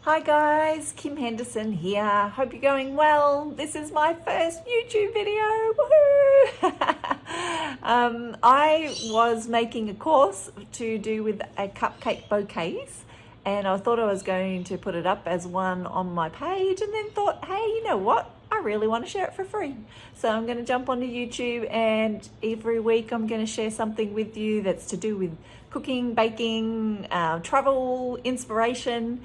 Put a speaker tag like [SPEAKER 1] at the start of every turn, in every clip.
[SPEAKER 1] Hi guys, Kim Henderson here. Hope you're going well. This is my first YouTube video. Woohoo! I was making a course to do with a cupcake bouquets, and I thought I was going to put it up as one on my page, and then thought, hey, you know what? I really want to share it for free. So I'm going to jump onto YouTube, and every week I'm going to share something with you that's to do with cooking, baking, travel, inspiration.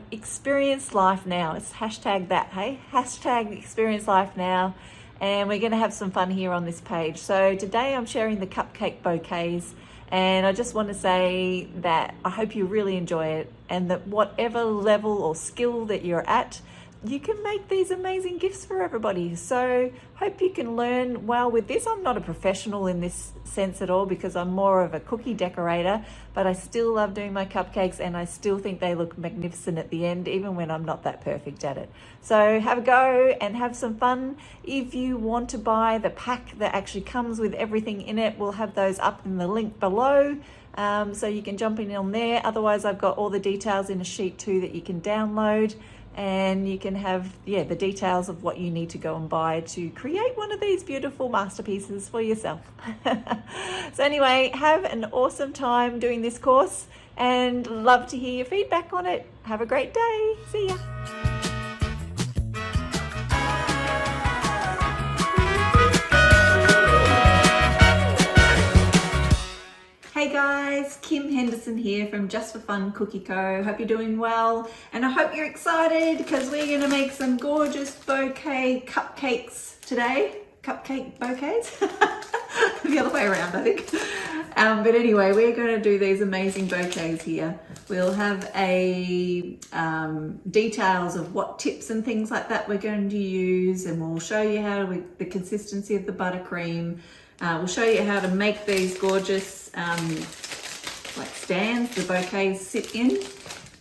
[SPEAKER 1] Experience life now. It's hashtag that, hey? Hashtag experience life now. And we're going to have some fun here on this page. So today I'm sharing the cupcake bouquets. And I just want to say that I hope you really enjoy it, and that whatever level or skill that you're at, you can make these amazing gifts for everybody. So hope you can learn well with this. I'm not a professional in this sense at all, because I'm more of a cookie decorator, but I still love doing my cupcakes, and I still think they look magnificent at the end, even when I'm not that perfect at it. So have a go and have some fun. If you want to buy the pack that actually comes with everything in it, we'll have those up in the link below. So you can jump in on there. Otherwise, I've got all the details in a sheet too that you can download, and you can have the details of what you need to go and buy to create one of these beautiful masterpieces for yourself. So anyway, have an awesome time doing this course, and love to hear your feedback on it. Have a great day. See ya. Hey guys, Kim Henderson here from Just for Fun Cookie Co. Hope you're doing well, and I hope you're excited because we're going to make some gorgeous bouquet cupcakes today. Cupcake bouquets? The other way around, I think. But anyway, we're going to do these amazing bouquets here. We'll have a details of what tips and things like that we're going to use, and we'll show you how the consistency of the buttercream. We'll show you how to make these gorgeous like stands the bouquets sit in,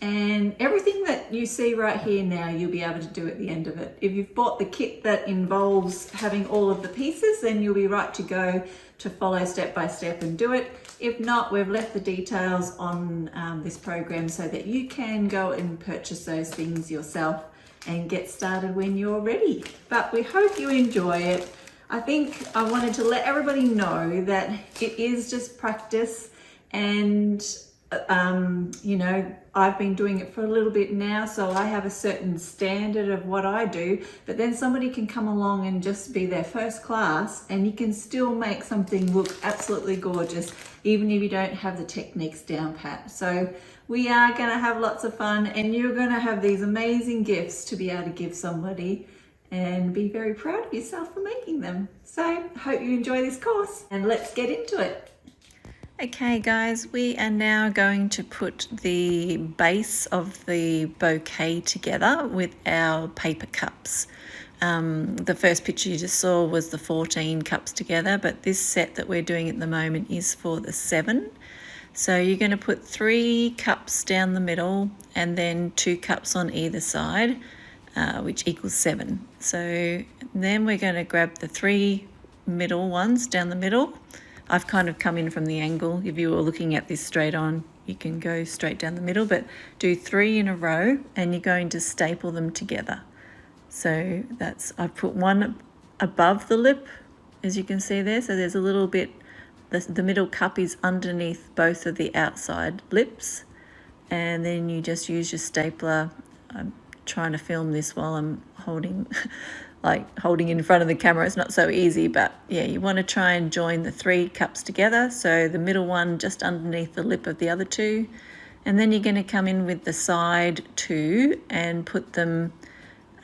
[SPEAKER 1] and everything that you see right here now you'll be able to do at the end of it. If you've bought the kit that involves having all of the pieces, then you'll be right to go to follow step by step and do it. If not, we've left the details on this program so that you can go and purchase those things yourself and get started when you're ready. But we hope you enjoy it. I think I wanted to let everybody know that it is just practice, and you know, I've been doing it for a little bit now, so I have a certain standard of what I do, but then somebody can come along and just be their first class, and you can still make something look absolutely gorgeous, even if you don't have the techniques down pat. So we are going to have lots of fun, and you're going to have these amazing gifts to be able to give somebody and be very proud of yourself for making them. So hope you enjoy this course, and let's get into it. Okay guys, we are now going to put the base of the bouquet together with our paper cups. The first picture you just saw was the 14 cups together, but this set that we're doing at the moment is for the 7. So you're going to put 3 cups down the middle and then 2 cups on either side, which equals 7. So then we're going to grab the 3 middle ones down the middle. I've kind of come in from the angle. If you were looking at this straight on, you can go straight down the middle, but do 3 in a row, and you're going to staple them together. So that's, I've put one above the lip, as you can see there. So there's a little bit, the middle cup is underneath both of the outside lips, and then you just use your stapler. I'm trying to film this while I'm holding holding in front of the camera. It's not so easy, but yeah, you want to try and join the 3 cups together, so the middle one just underneath the lip of the other 2, and then you're going to come in with the side 2 and put them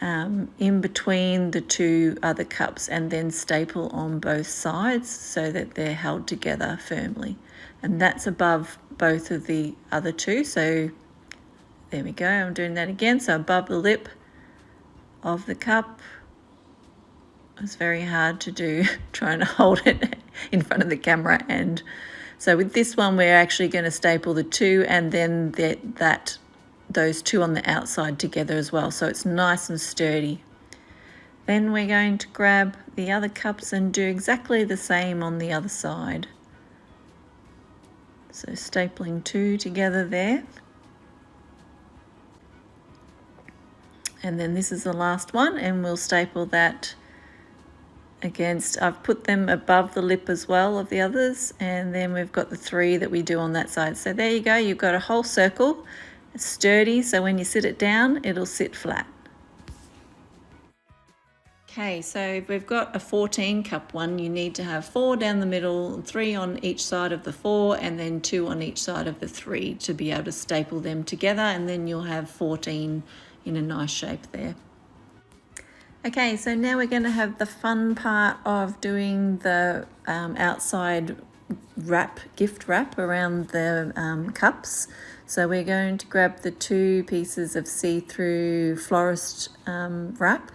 [SPEAKER 1] in between the 2 other cups, and then staple on both sides so that they're held together firmly, and that's above both of the other 2. So there we go, I'm doing that again. So above the lip of the cup. It's very hard to do, trying to hold it in front of the camera. And so with this one, we're actually going to staple the 2 and then those 2 on the outside together as well, so it's nice and sturdy. Then we're going to grab the other cups and do exactly the same on the other side. So stapling 2 together there. And then this is the last one, and we'll staple that against, I've put them above the lip as well of the others, and then we've got the 3 that we do on that side. So there you go, you've got a whole circle. It's sturdy, so when you sit it down, it'll sit flat. Okay, so we've got a 14 cup one. You need to have 4 down the middle, 3 on each side of the 4, and then 2 on each side of the 3 to be able to staple them together, and then you'll have 14 in a nice shape there. Okay, so now we're going to have the fun part of doing the outside gift wrap around the cups. So we're going to grab the 2 pieces of see-through florist wrap.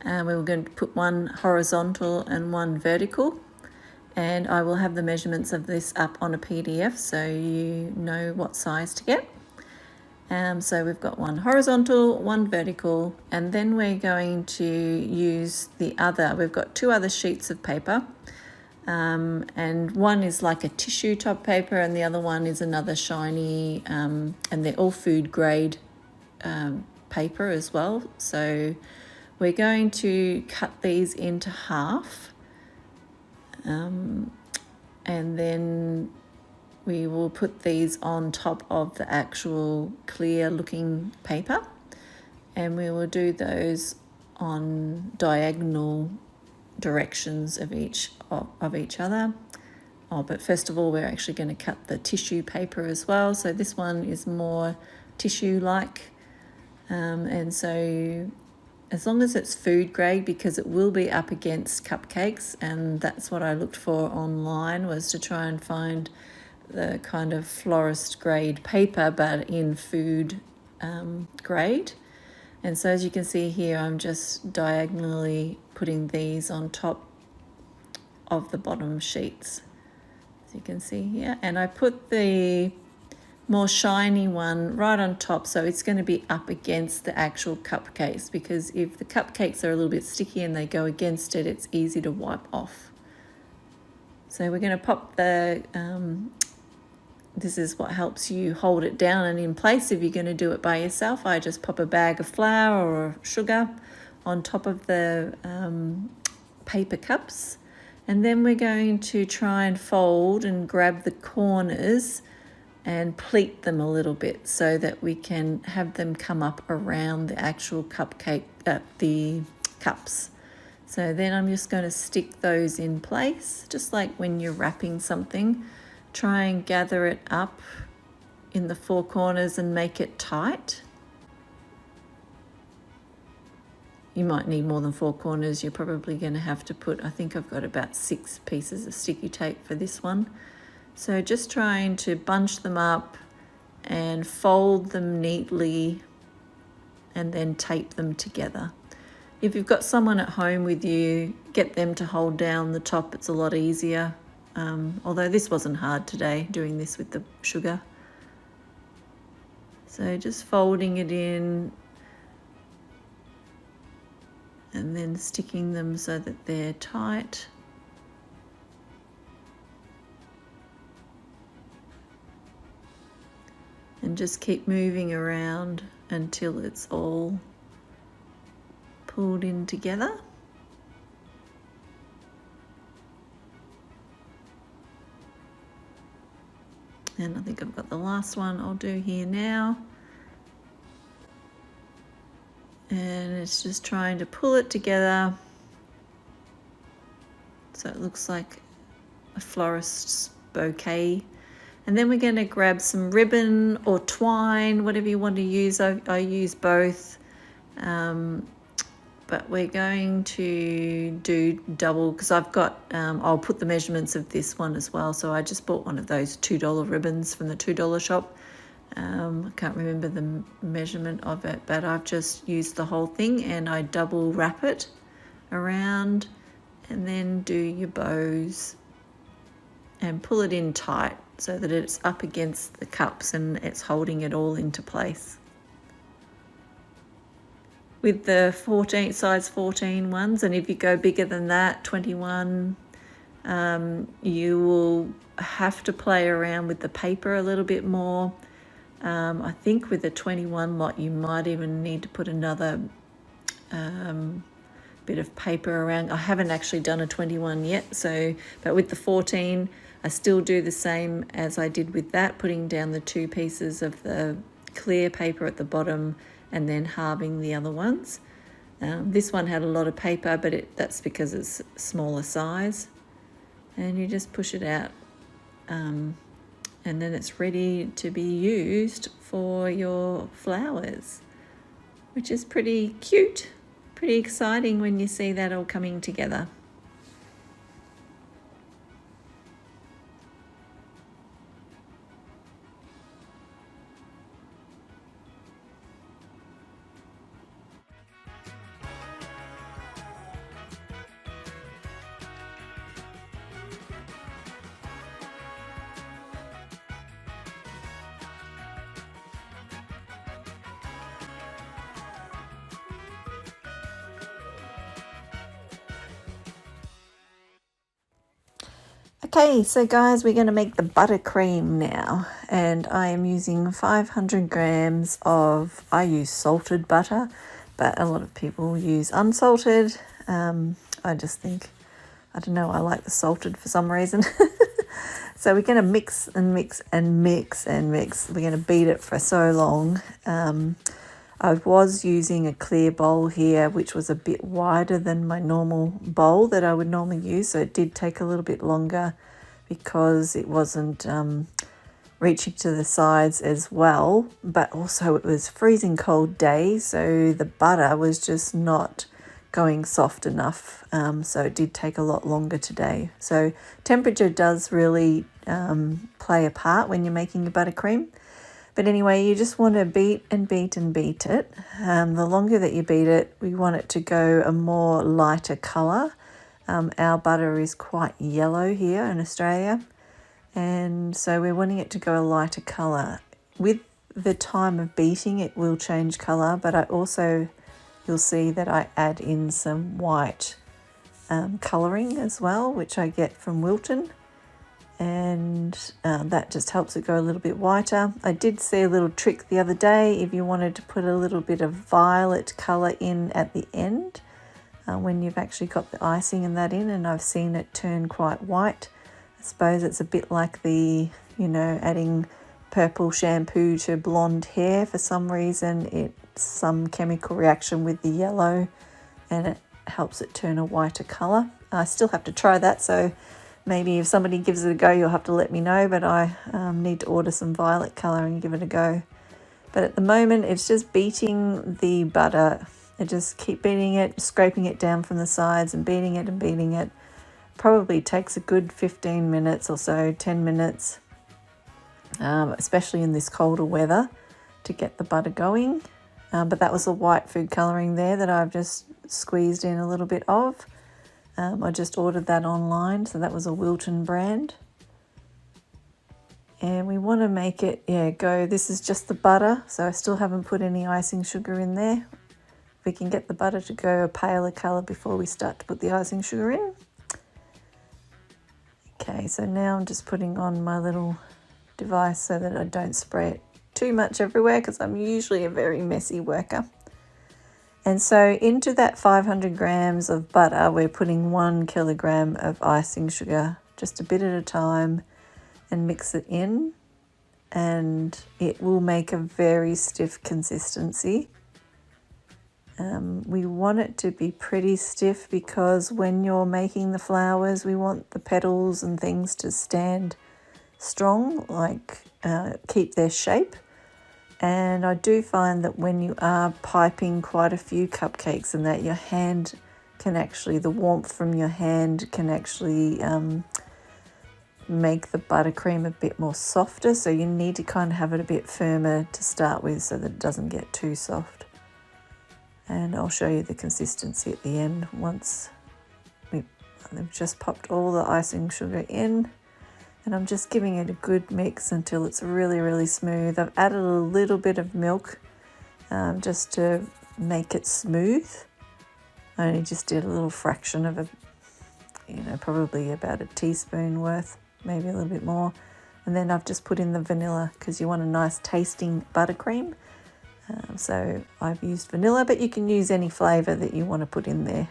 [SPEAKER 1] We're going to put one horizontal and one vertical. And I will have the measurements of this up on a PDF so you know what size to get. So we've got one horizontal, one vertical, and then we're going to use we've got 2 other sheets of paper, and one is like a tissue top paper and the other one is another shiny, and they're all food grade paper as well. So we're going to cut these into half, and then we will put these on top of the actual clear looking paper, and we will do those on diagonal directions of each other. But first of all, we're actually going to cut the tissue paper as well. So this one is more tissue like, and so as long as it's food grade, because it will be up against cupcakes, and that's what I looked for online, was to try and find the kind of florist grade paper but in food grade. And so as you can see here, I'm just diagonally putting these on top of the bottom sheets, as you can see here, and I put the more shiny one right on top, so it's going to be up against the actual cupcakes, because if the cupcakes are a little bit sticky and they go against it, it's easy to wipe off. So we're going to pop the this is what helps you hold it down and in place. If you're going to do it by yourself, I just pop a bag of flour or sugar on top of the paper cups, and then we're going to try and fold and grab the corners and pleat them a little bit so that we can have them come up around the actual cupcake, the cups. So then I'm just going to stick those in place, just like when you're wrapping something. Try and gather it up in the 4 corners and make it tight. You might need more than 4 corners. You're probably going to have to put, I think I've got about 6 pieces of sticky tape for this one. So just trying to bunch them up and fold them neatly and then tape them together. If you've got someone at home with you, get them to hold down the top. It's a lot easier. Although this wasn't hard today, doing this with the sugar. So just folding it in and then sticking them so that they're tight. And just keep moving around until it's all pulled in together. And I think I've got the last one I'll do here now. And it's just trying to pull it together so it looks like a florist's bouquet. And then we're going to grab some ribbon or twine, whatever you want to use. I use both. But we're going to do double, because I've got, I'll put the measurements of this one as well. So I just bought one of those $2 ribbons from the $2 shop. I can't remember the measurement of it, but I've just used the whole thing, and I double wrap it around and then do your bows and pull it in tight so that it's up against the cups and it's holding it all into place. With the size 14 ones, and if you go bigger than that, 21, you will have to play around with the paper a little bit more. I think with the 21 lot, you might even need to put another
[SPEAKER 2] bit of paper around. I haven't actually done a 21 yet, but with the 14 I still do the same as I did with that, putting down the 2 pieces of the clear paper at the bottom and then halving the other ones. This one had a lot of paper, but that's because it's smaller size, and you just push it out, and then it's ready to be used for your flowers, which is pretty cute, pretty exciting when you see that all coming together. Okay, so guys, we're going to make the buttercream now, and I am using 500 grams of, I use salted butter, but a lot of people use unsalted. I just think, I don't know, I like the salted for some reason. So we're going to mix and mix and mix and mix. We're going to beat it for so long. I was using a clear bowl here, which was a bit wider than my normal bowl that I would normally use. So it did take a little bit longer because it wasn't reaching to the sides as well. But also it was freezing cold day, so the butter was just not going soft enough. So it did take a lot longer today. So temperature does really play a part when you're making your buttercream. But anyway, you just want to beat and beat and beat it. The longer that you beat it, we want it to go a more lighter colour. Our butter is quite yellow here in Australia, and so we're wanting it to go a lighter colour. With the time of beating, it will change colour, but I also, you'll see that I add in some white colouring as well, which I get from Wilton. And that just helps it go a little bit whiter. I did see a little trick the other day if you wanted to put a little bit of violet colour in at the end when you've actually got the icing and that in, and I've seen it turn quite white. I suppose it's a bit like the, adding purple shampoo to blonde hair. For some reason, it's some chemical reaction with the yellow and it helps it turn a whiter colour. I still have to try that, so maybe if somebody gives it a go, you'll have to let me know, but I need to order some violet colour and give it a go. But at the moment, it's just beating the butter. I just keep beating it, scraping it down from the sides and beating it and beating it. Probably takes a good 15 minutes or so, 10 minutes, especially in this colder weather, to get the butter going. But that was the white food colouring there that I've just squeezed in a little bit of. I just ordered that online, so that was a Wilton brand. And we want to make it, go, this is just the butter, so I still haven't put any icing sugar in there. We can get the butter to go a paler colour before we start to put the icing sugar in. Okay, so now I'm just putting on my little device so that I don't spray it too much everywhere, because I'm usually a very messy worker. And so into that 500 grams of butter, we're putting 1 kilogram of icing sugar, just a bit at a time, and mix it in. And it will make a very stiff consistency. We want it to be pretty stiff because when you're making the flowers, we want the petals and things to stand strong, like keep their shape. And I do find that when you are piping quite a few cupcakes and that, your hand can actually, the warmth from your hand can actually make the buttercream a bit more softer. So you need to kind of have it a bit firmer to start with so that it doesn't get too soft. And I'll show you the consistency at the end once I've just popped all the icing sugar in. And I'm just giving it a good mix until it's really, really smooth. I've added a little bit of milk just to make it smooth. I only just did a little fraction of probably about a teaspoon worth, maybe a little bit more. And then I've just put in the vanilla because you want a nice tasting buttercream. So I've used vanilla, but you can use any flavour that you want to put in there.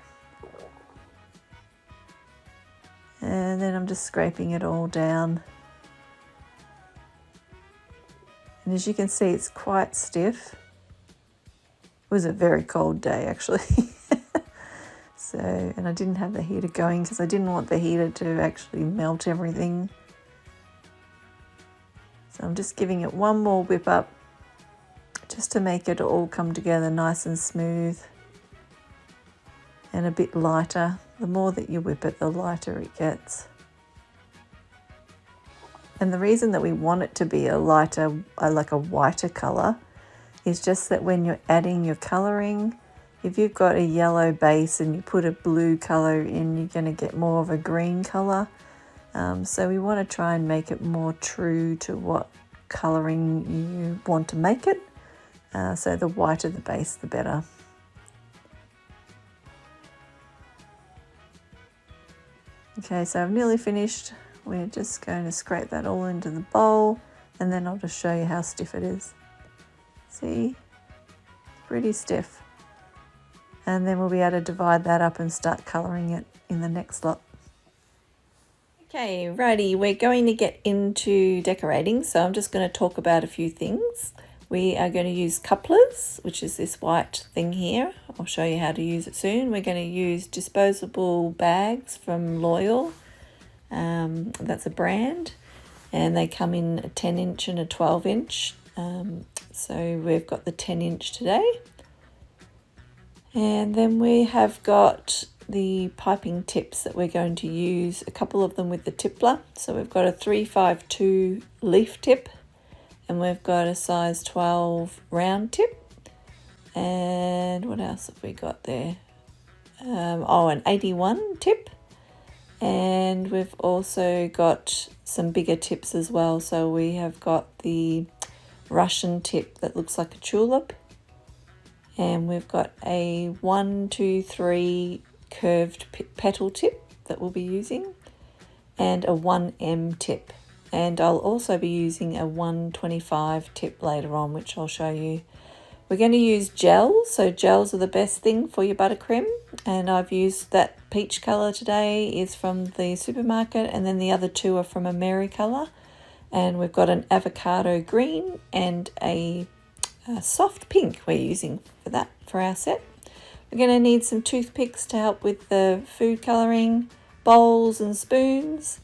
[SPEAKER 2] And then I'm just scraping it all down. And as you can see, it's quite stiff. It was a very cold day actually. So, and I didn't have the heater going because I didn't want the heater to actually melt everything. So I'm just giving it one more whip up just to make it all come together nice and smooth and a bit lighter. The more that you whip it, the lighter it gets. And the reason that we want it to be a lighter, like a whiter colour, is just that when you're adding your colouring, if you've got a yellow base and you put a blue colour in, you're going to get more of a green colour. So we want to try and make it more true to what colouring you want to make it. So the whiter the base, the better. Okay, so I've nearly finished. We're just going to scrape that all into the bowl, and then I'll just show you how stiff it is. See? Pretty stiff. And then we'll be able to divide that up and start colouring it in the next lot. Okay, righty, we're going to get into decorating, so I'm just going to talk about a few things. We are going to use couplers, which is this white thing here. I'll show you how to use it soon. We're going to use disposable bags from Loyal. That's a brand, and they come in a 10-inch and a 12-inch. So we've got the 10-inch today. And then we have got the piping tips that we're going to use, a couple of them with the tippler. So we've got a 352 leaf tip, and we've got a size 12 round tip. And what else have we got there? An 81 tip. And we've also got some bigger tips as well. So we have got the Russian tip that looks like a tulip. And we've got a 1, 2, 3 curved petal tip that we'll be using, and a 1M tip. And I'll also be using a 125 tip later on, which I'll show you. We're going to use gels, so gels are the best thing for your buttercream. And I've used that peach colour today, is from the supermarket, and then the other two are from Americolour. And we've got an avocado green and a soft pink we're using for that, for our set. We're going to need some toothpicks to help with the food colouring, bowls and spoons,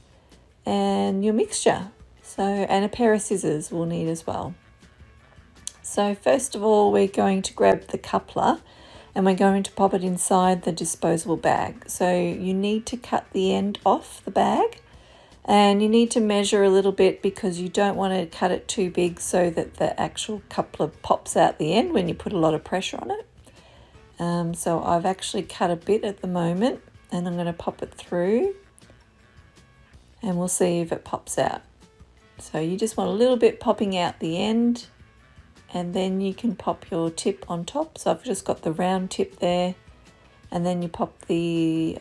[SPEAKER 2] and your mixture. So, and a pair of scissors we'll need as well. So first of all, we're going to grab the coupler and we're going to pop it inside the disposable bag. So you need to cut the end off the bag, and you need to measure a little bit because you don't want to cut it too big so that the actual coupler pops out the end when you put a lot of pressure on it. So I've actually cut a bit at the moment, and I'm going to pop it through and we'll see if it pops out. So you just want a little bit popping out the end, and then you can pop your tip on top. So I've just got the round tip there, and then you pop the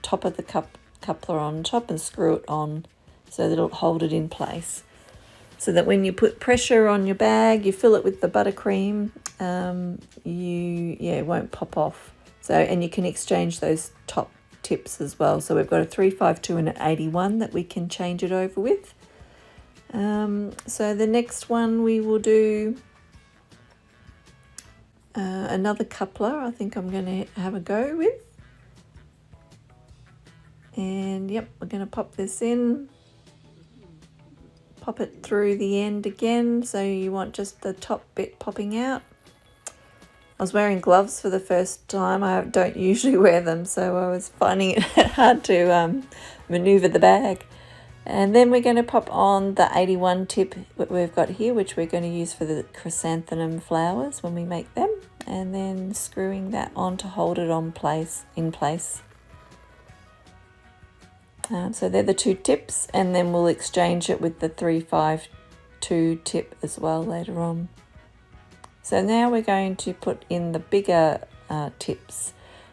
[SPEAKER 2] top of the coupler on top and screw it on so that it'll hold it in place. So that when you put pressure on your bag, you fill it with the buttercream, it won't pop off. So, and you can exchange those top tips as well. So we've got a 352 and an 81 that we can change it over with. So the next one we will do another coupler. I think I'm going to have a go with. And yep, we're going to pop this in, pop it through the end again. So you want just the top bit popping out. I was wearing gloves for the first time. I don't usually wear them, so I was finding it hard to maneuver the bag. And then we're going to pop on the 81 tip that we've got here, which we're going to use for the chrysanthemum flowers when we make them, and then screwing that on to hold it in place. So they're the two tips, and then we'll exchange it with the 352 tip as well later on. So now we're going to put in the bigger tips.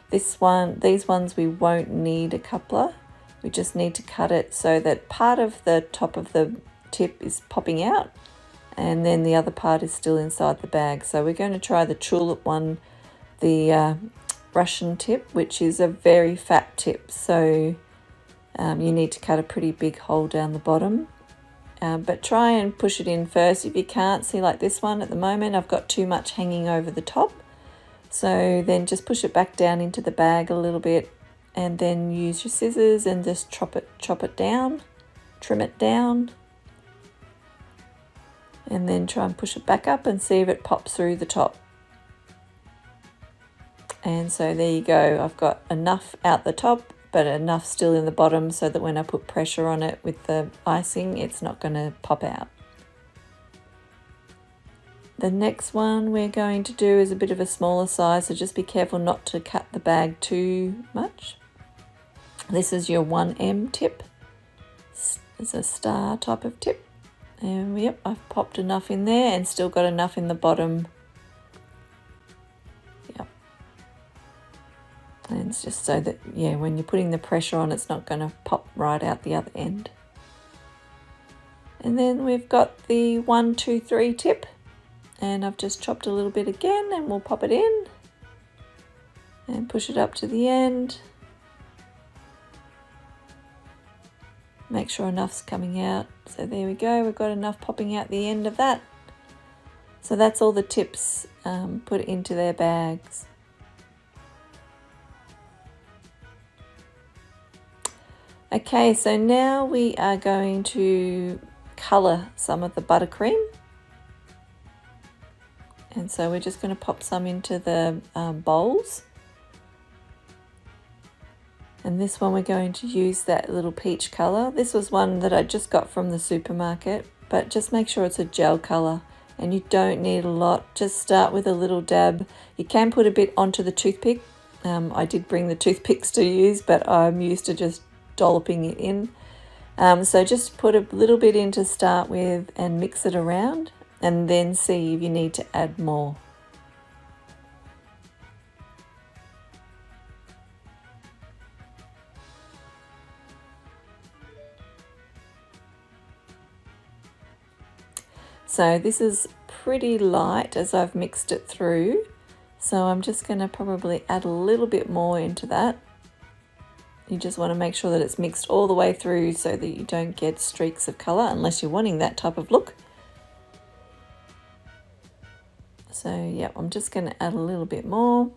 [SPEAKER 2] These ones we won't need a coupler. We just need to cut it so that part of the top of the tip is popping out, and then the other part is still inside the bag. So we're going to try the tulip one, the Russian tip, which is a very fat tip, so you need to cut a pretty big hole down the bottom. But try and push it in first. If you can't, see like this one at the moment, I've got too much hanging over the top. So then just push it back down into the bag a little bit, and then use your scissors and just chop it down, trim it down, and then try and push it back up and see if it pops through the top. And so there you go. I've got enough out the top, but enough still in the bottom so that when I put pressure on it with the icing, it's not going to pop out. The next one we're going to do is a bit of a smaller size, so just be careful not to cut the bag too much. This is your 1M tip. It's a star type of tip. And yep, I've popped enough in there and still got enough in the bottom. Yep. And it's just so that, yeah, when you're putting the pressure on, it's not going to pop right out the other end. And then we've got the 1, 2, 3 tip. And I've just chopped a little bit again, and we'll pop it in and push it up to the end. Make sure enough's coming out. So there we go, we've got enough popping out the end of that. So that's all the tips put into their bags. Okay, so now we are going to colour some of the buttercream. And so we're just going to pop some into the bowls. And this one we're going to use that little peach colour. This was one that I just got from the supermarket, but just make sure it's a gel colour. And you don't need a lot, just start with a little dab. You can put a bit onto the toothpick. I did bring the toothpicks to use, but I'm used to just dolloping it in. So just put a little bit in to start with and mix it around, and then see if you need to add more. So this is pretty light as I've mixed it through. So I'm just going to probably add a little bit more into that. You just want to make sure that it's mixed all the way through so that you don't get streaks of colour unless you're wanting that type of look. So yeah, I'm just going to add a little bit more.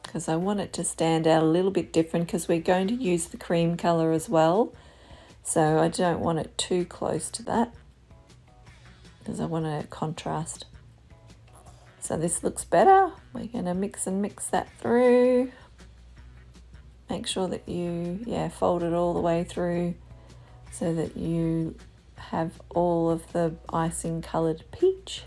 [SPEAKER 2] Because I want it to stand out a little bit different, because we're going to use the cream colour as well. So I don't want it too close to that, because I want a contrast. So this looks better. We're going to mix that through. Make sure that you, fold it all the way through so that you have all of the icing coloured peach.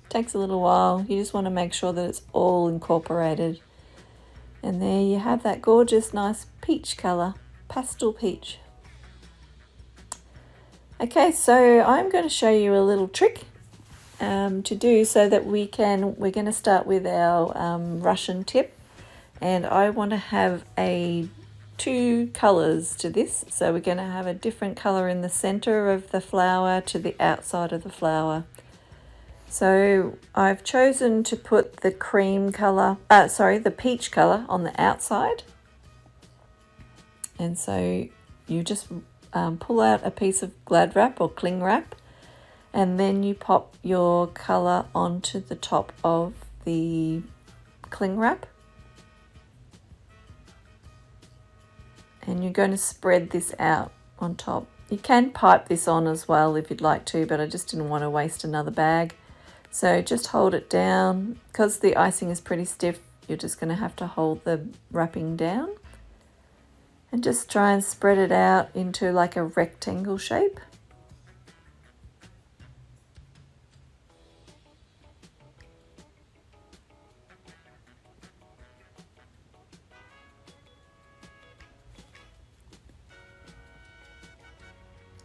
[SPEAKER 2] Takes a little while. You just want to make sure that it's all incorporated. And there you have that gorgeous, nice peach colour, pastel peach. Okay, so I'm going to show you a little trick to do so that we're going to start with our Russian tip. And I want to have two colours to this. So we're going to have a different colour in the centre of the flower to the outside of the flower. So I've chosen to put the the peach colour on the outside. And so you just pull out a piece of Glad wrap or cling wrap, and then you pop your colour onto the top of the cling wrap. And you're going to spread this out on top. You can pipe this on as well if you'd like to, but I just didn't want to waste another bag. So just hold it down. Because the icing is pretty stiff, you're just going to have to hold the wrapping down. And just try and spread it out into like a rectangle shape.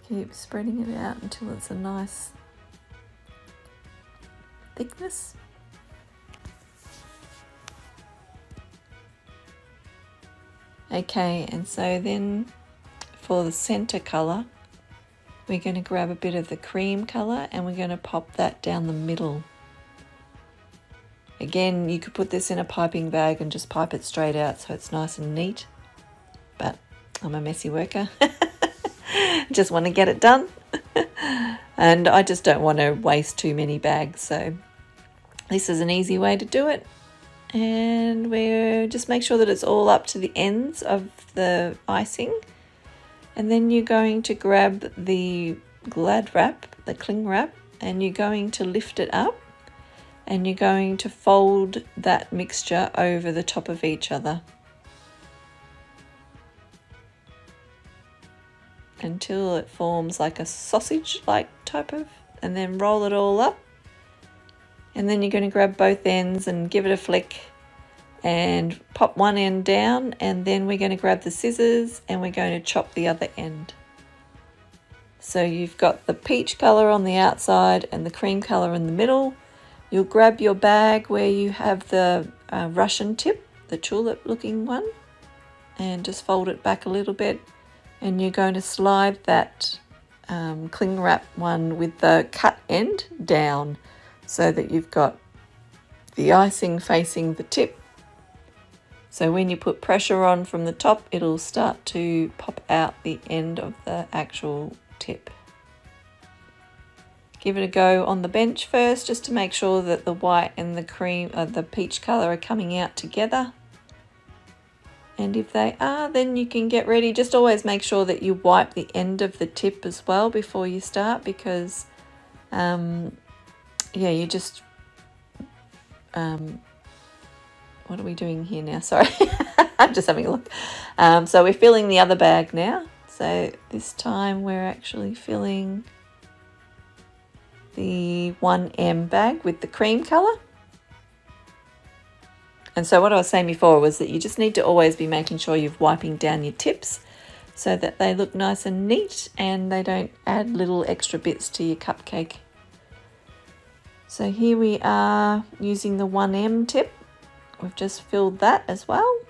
[SPEAKER 2] Keep spreading it out until it's a nice thickness. Okay, and so then for the center colour, we're going to grab a bit of the cream colour and we're going to pop that down the middle. Again, you could put this in a piping bag and just pipe it straight out so it's nice and neat, but I'm a messy worker. Just want to get it done. And I just don't want to waste too many bags, so this is an easy way to do it. And we just make sure that it's all up to the ends of the icing. And then you're going to grab the glad wrap, the cling wrap, and you're going to lift it up and you're going to fold that mixture over the top of each other until it forms like a sausage-like type of, and then roll it all up. And then you're going to grab both ends and give it a flick and pop one end down, and then we're going to grab the scissors and we're going to chop the other end. So you've got the peach colour on the outside and the cream colour in the middle. You'll grab your bag where you have the Russian tip, the tulip looking one, and just fold it back a little bit, and you're going to slide that cling wrap one with the cut end down so that you've got the icing facing the tip. So when you put pressure on from the top, it'll start to pop out the end of the actual tip. Give it a go on the bench first, just to make sure that the white and the cream, the peach colour are coming out together. And if they are, then you can get ready. Just always make sure that you wipe the end of the tip as well before you start, because yeah, you just what are we doing here now? Sorry, I'm just having a look. So we're filling the other bag now. So this time we're actually filling the 1M bag with the cream colour. And so what I was saying before was that you just need to always be making sure you're wiping down your tips so that they look nice and neat and they don't add little extra bits to your cupcake. So here we are using the 1M tip. We've just filled that as well.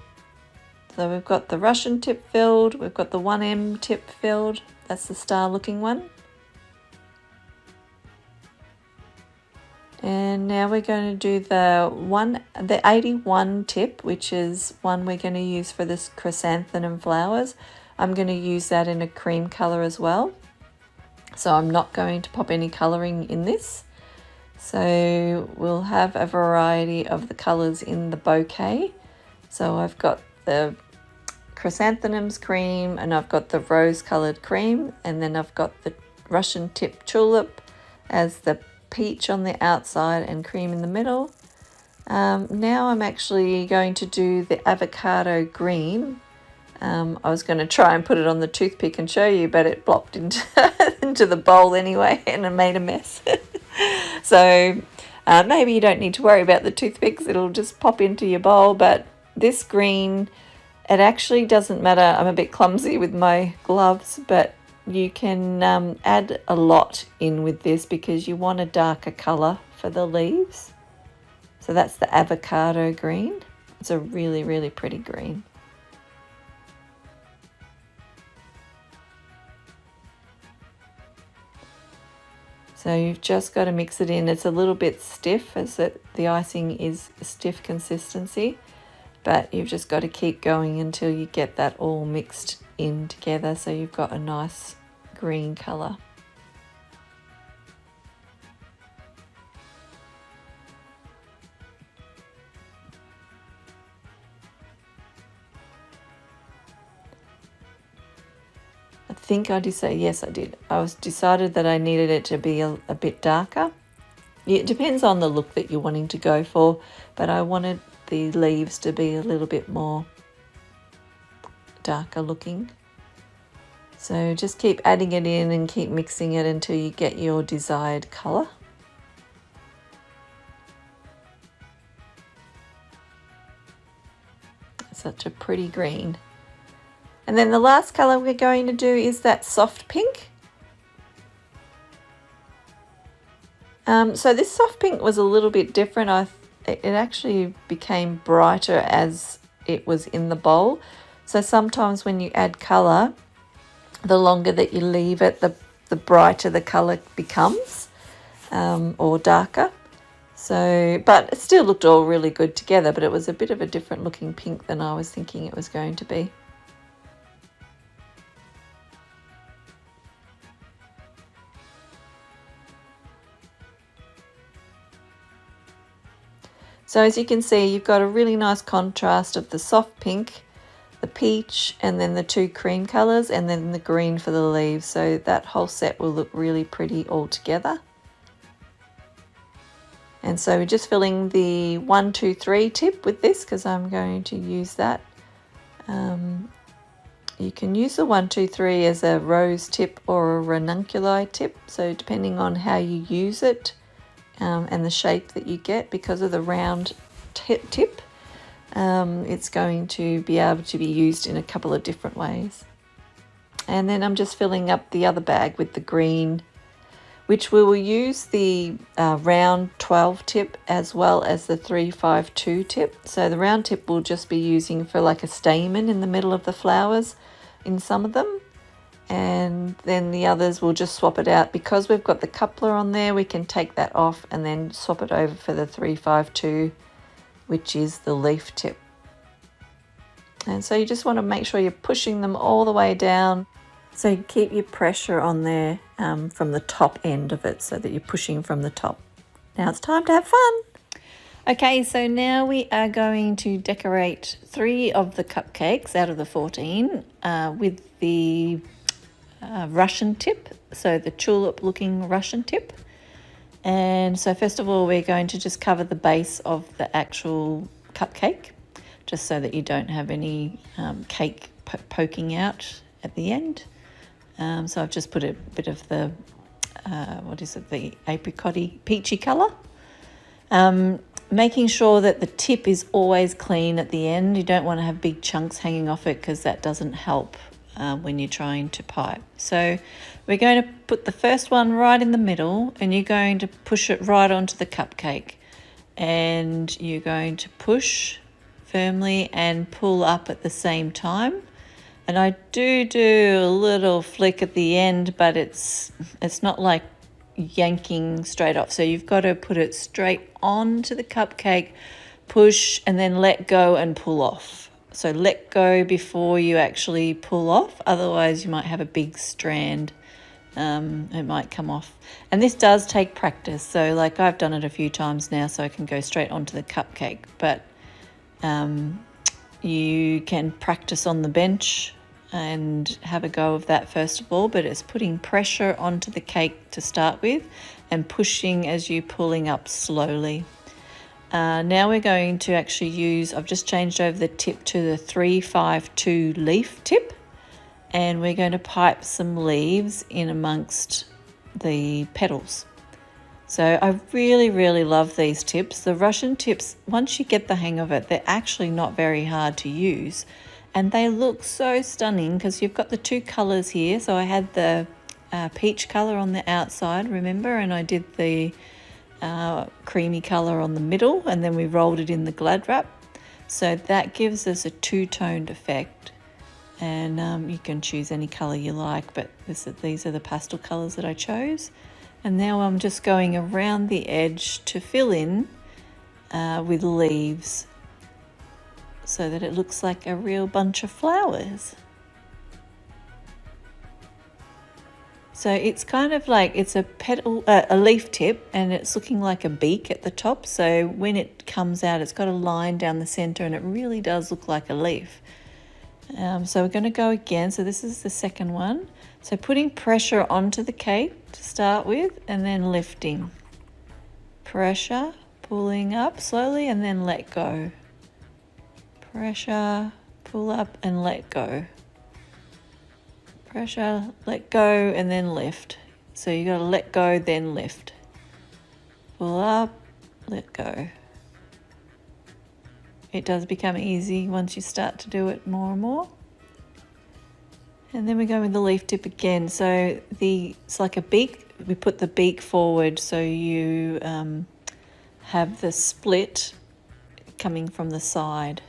[SPEAKER 2] So we've got the Russian tip filled, we've got the 1M tip filled. That's the star looking one. And now we're going to do the 81 tip, which is one we're going to use for this chrysanthemum flowers. I'm going to use that in a cream colour as well. So I'm not going to pop any colouring in this. So we'll have a variety of the colours in the bouquet. So I've got the chrysanthemums cream and I've got the rose coloured cream, and then I've got the Russian tip tulip as the peach on the outside and cream in the middle. Now I'm actually going to do the avocado green. I was going to try and put it on the toothpick and show you, but it blopped into the bowl anyway and it made a mess. So maybe you don't need to worry about the toothpicks, it'll just pop into your bowl. But this green, it actually doesn't matter. I'm a bit clumsy with my gloves, but you can add a lot in with this because you want a darker colour for the leaves. So that's the avocado green. It's a really, really pretty green. So you've just got to mix it in. It's a little bit stiff as the icing is a stiff consistency, but you've just got to keep going until you get that all mixed in together so you've got a nice green colour. I think I decided, yes I did. Decided that I needed it to be a bit darker. It depends on the look that you're wanting to go for, but I wanted the leaves to be a little bit more darker looking. So just keep adding it in and keep mixing it until you get your desired colour. Such a pretty green. And then the last colour we're going to do is that soft pink. So this soft pink was a little bit different. It actually became brighter as it was in the bowl. So sometimes when you add colour, the longer that you leave it, the brighter the colour becomes, or darker. So, but it still looked all really good together, but it was a bit of a different looking pink than I was thinking it was going to be. So as you can see, you've got a really nice contrast of the soft pink, the peach, and then the two cream colours, and then the green for the leaves. So that whole set will look really pretty all together. And so we're just filling the 1, 2, 3 tip with this because I'm going to use that. You can use the 1, 2, 3 as a rose tip or a ranunculus tip. So depending on how you use it, and the shape that you get, because of the round tip, it's going to be able to be used in a couple of different ways. And then I'm just filling up the other bag with the green, which we will use the round 12 tip as well as the 352 tip. So the round tip we'll just be using for like a stamen in the middle of the flowers in some of them. And then the others we'll just swap it out. Because we've got the coupler on there, we can take that off and then swap it over for the 352, which is the leaf tip. And so you just want to make sure you're pushing them all the way down. So you keep your pressure on there from the top end of it, so that you're pushing from the top. Now it's time to have fun. Okay, so now we are going to decorate 3 of the cupcakes out of the 14 with the Russian tip, so the tulip looking Russian tip. And so first of all, we're going to just cover the base of the actual cupcake, just so that you don't have any cake poking out at the end. So I've just put a bit of the, the apricot-y, peachy colour. Making sure that the tip is always clean at the end. You don't want to have big chunks hanging off it because that doesn't help when you're trying to pipe. So we're going to put the first one right in the middle, and you're going to push it right onto the cupcake. And you're going to push firmly and pull up at the same time. And I do a little flick at the end, but it's not like yanking straight off. So you've got to put it straight onto the cupcake, push, and then let go and pull off. So let go before you actually pull off, otherwise you might have a big strand. It might come off. And this does take practice. So like I've done it a few times now, so I can go straight onto the cupcake. But you can practice on the bench and have a go of that first of all, but it's putting pressure onto the cake to start with and pushing as you're pulling up slowly. Now we're going to actually use, I've just changed over the tip to the 352 leaf tip, and we're going to pipe some leaves in amongst the petals. So I really love these tips. The Russian tips, once you get the hang of it, they're actually not very hard to use. And they look so stunning because you've got the 2 colours here. So I had the peach colour on the outside, remember? And I did the creamy colour on the middle, and then we rolled it in the Glad wrap. So that gives us a 2-toned effect. And you can choose any colour you like, but these are the pastel colours that I chose. And now I'm just going around the edge to fill in with leaves, so that it looks like a real bunch of flowers. So it's kind of like it's a petal, a leaf tip, and it's looking like a beak at the top. So when it comes out, it's got a line down the center, and it really does look like a leaf. So we're going to go again. So this is the second one. So putting pressure onto the cake to start with, and then lifting. Pressure, pulling up slowly, and then let go. Pressure, pull up and let go. Pressure, let go, and then lift. So you got to let go, then lift. Pull up, let go. It does become easy once you start to do it more and more. And then we go with the leaf tip again. So it's like a beak we put the beak forward so you have the split coming from the side.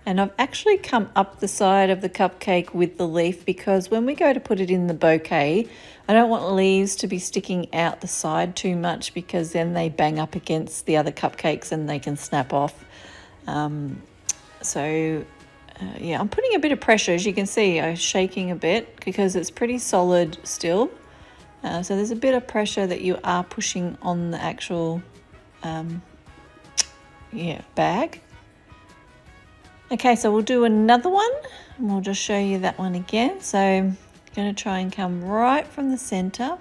[SPEAKER 2] And I've actually come up the side of the cupcake with the leaf because when we go to put it in the bouquet, I don't want leaves to be sticking out the side too much because then they bang up against the other cupcakes and they can snap off. Yeah, I'm putting a bit of pressure. As you can see, I'm shaking a bit because it's pretty solid still. So there's a bit of pressure that you are pushing on the actual bag. Okay, so we'll do another one and we'll just show you that one again. So I'm going to try and come right from the center.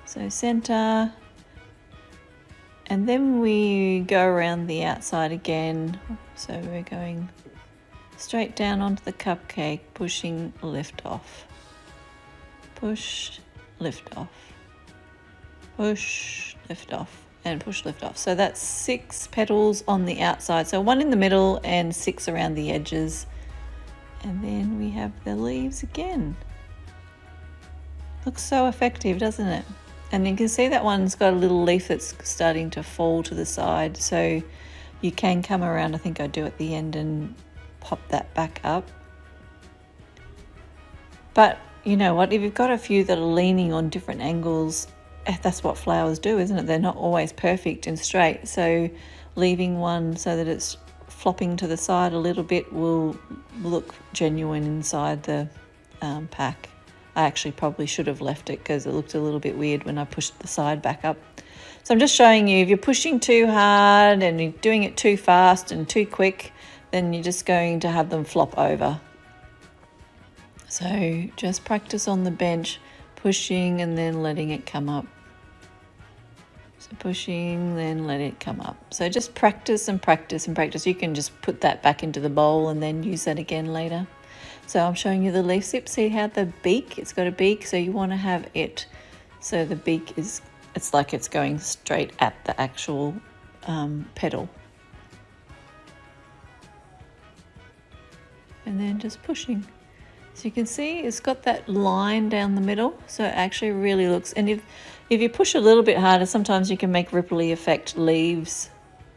[SPEAKER 2] So center, and then we go around the outside again. So we're going straight down onto the cupcake, pushing lift off. Push, lift off. Push, lift off. And push, lift off. So that's 6 petals on the outside. So 1 in the middle and 6 around the edges. And then we have the leaves again. Looks so effective, doesn't it? And you can see that one's got a little leaf that's starting to fall to the side. So you can come around, I think I do at the end, and pop that back up. But you know what, if you've got a few that are leaning on different angles, that's what flowers do, isn't it? They're not always perfect and straight. So leaving one so that it's flopping to the side a little bit will look genuine inside the pack. I actually probably should have left it because it looked a little bit weird when I pushed the side back up. So I'm just showing you, if you're pushing too hard and you're doing it too fast and too quick, then you're just going to have them flop over. So just practice on the bench, pushing and then letting it come up. So pushing, then let it come up. So just practice and practice and practice. You can just put that back into the bowl and then use that again later. So I'm showing you the leaf sip. See how the beak, it's got a beak, so you want to have it so the beak is, it's like it's going straight at the actual petal. And then just pushing. So you can see it's got that line down the middle, so it actually really looks, and if you push a little bit harder, sometimes you can make ripply effect leaves.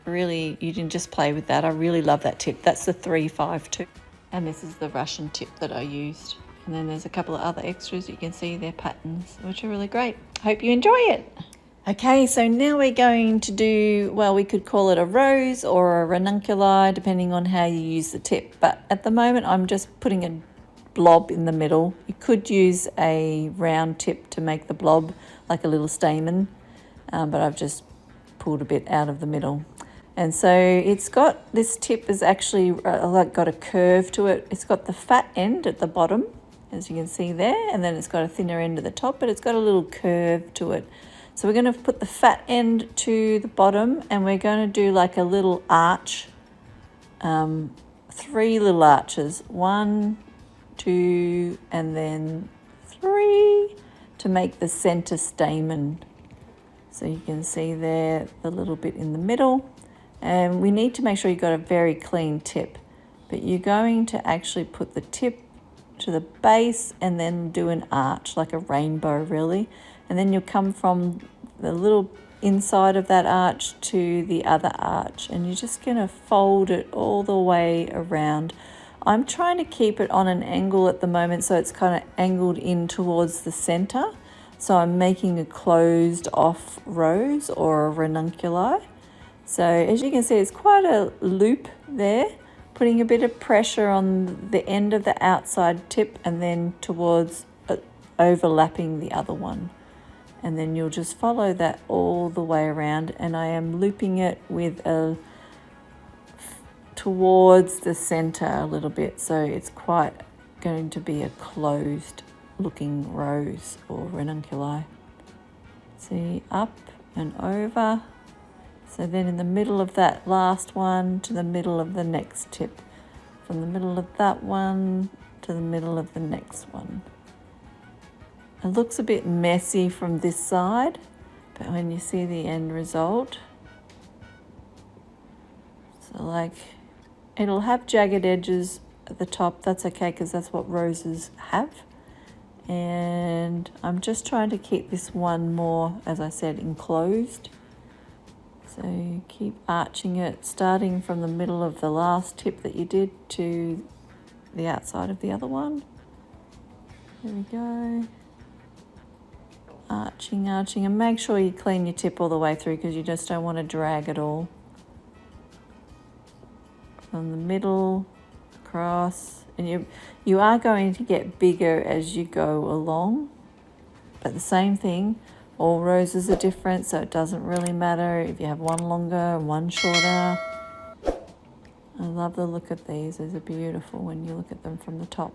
[SPEAKER 2] Really, you can just play with that. I really love that tip. That's the 352. And this is the Russian tip that I used. And then there's a couple of other extras. You can see their patterns, which are really great. Hope you enjoy it. Okay, so now we're going to do, well, we could call it a rose or a ranunculi, depending on how you use the tip. But at the moment, I'm just putting a blob in the middle. You could use a round tip to make the blob, like a little stamen, but I've just pulled a bit out of the middle. And so it's got, this tip is actually like got a curve to it. It's got the fat end at the bottom, as you can see there, and then it's got a thinner end at the top, but it's got a little curve to it. So we're going to put the fat end to the bottom, and we're going to do like a little arch, 3 little arches, 1, 2, and then 3 to make the center stamen. So you can see there the little bit in the middle. And we need to make sure you've got a very clean tip, but you're going to actually put the tip to the base and then do an arch, like a rainbow really. And then you'll come from the little inside of that arch to the other arch, and you're just going to fold it all the way around. I'm trying to keep it on an angle at the moment, so it's kind of angled in towards the center. So I'm making a closed off rose or a ranunculi. So as you can see, it's quite a loop there, putting a bit of pressure on the end of the outside tip and then towards overlapping the other one. And then you'll just follow that all the way around, and I am looping it with towards the center a little bit, so it's quite going to be a closed looking rose or ranunculi. See, up and over. So then in the middle of that last one to the middle of the next tip, from the middle of that one to the middle of the next one. It looks a bit messy from this side, but when you see the end result, so like it'll have jagged edges at the top. That's okay because that's what roses have. And I'm just trying to keep this one more, as I said, enclosed. So keep arching it, starting from the middle of the last tip that you did to the outside of the other one. There we go. Arching, and make sure you clean your tip all the way through because you just don't want to drag it all. From the middle, across, and you are going to get bigger as you go along, but the same thing, all roses are different, so it doesn't really matter if you have one longer and one shorter. I love the look of these. These are beautiful when you look at them from the top.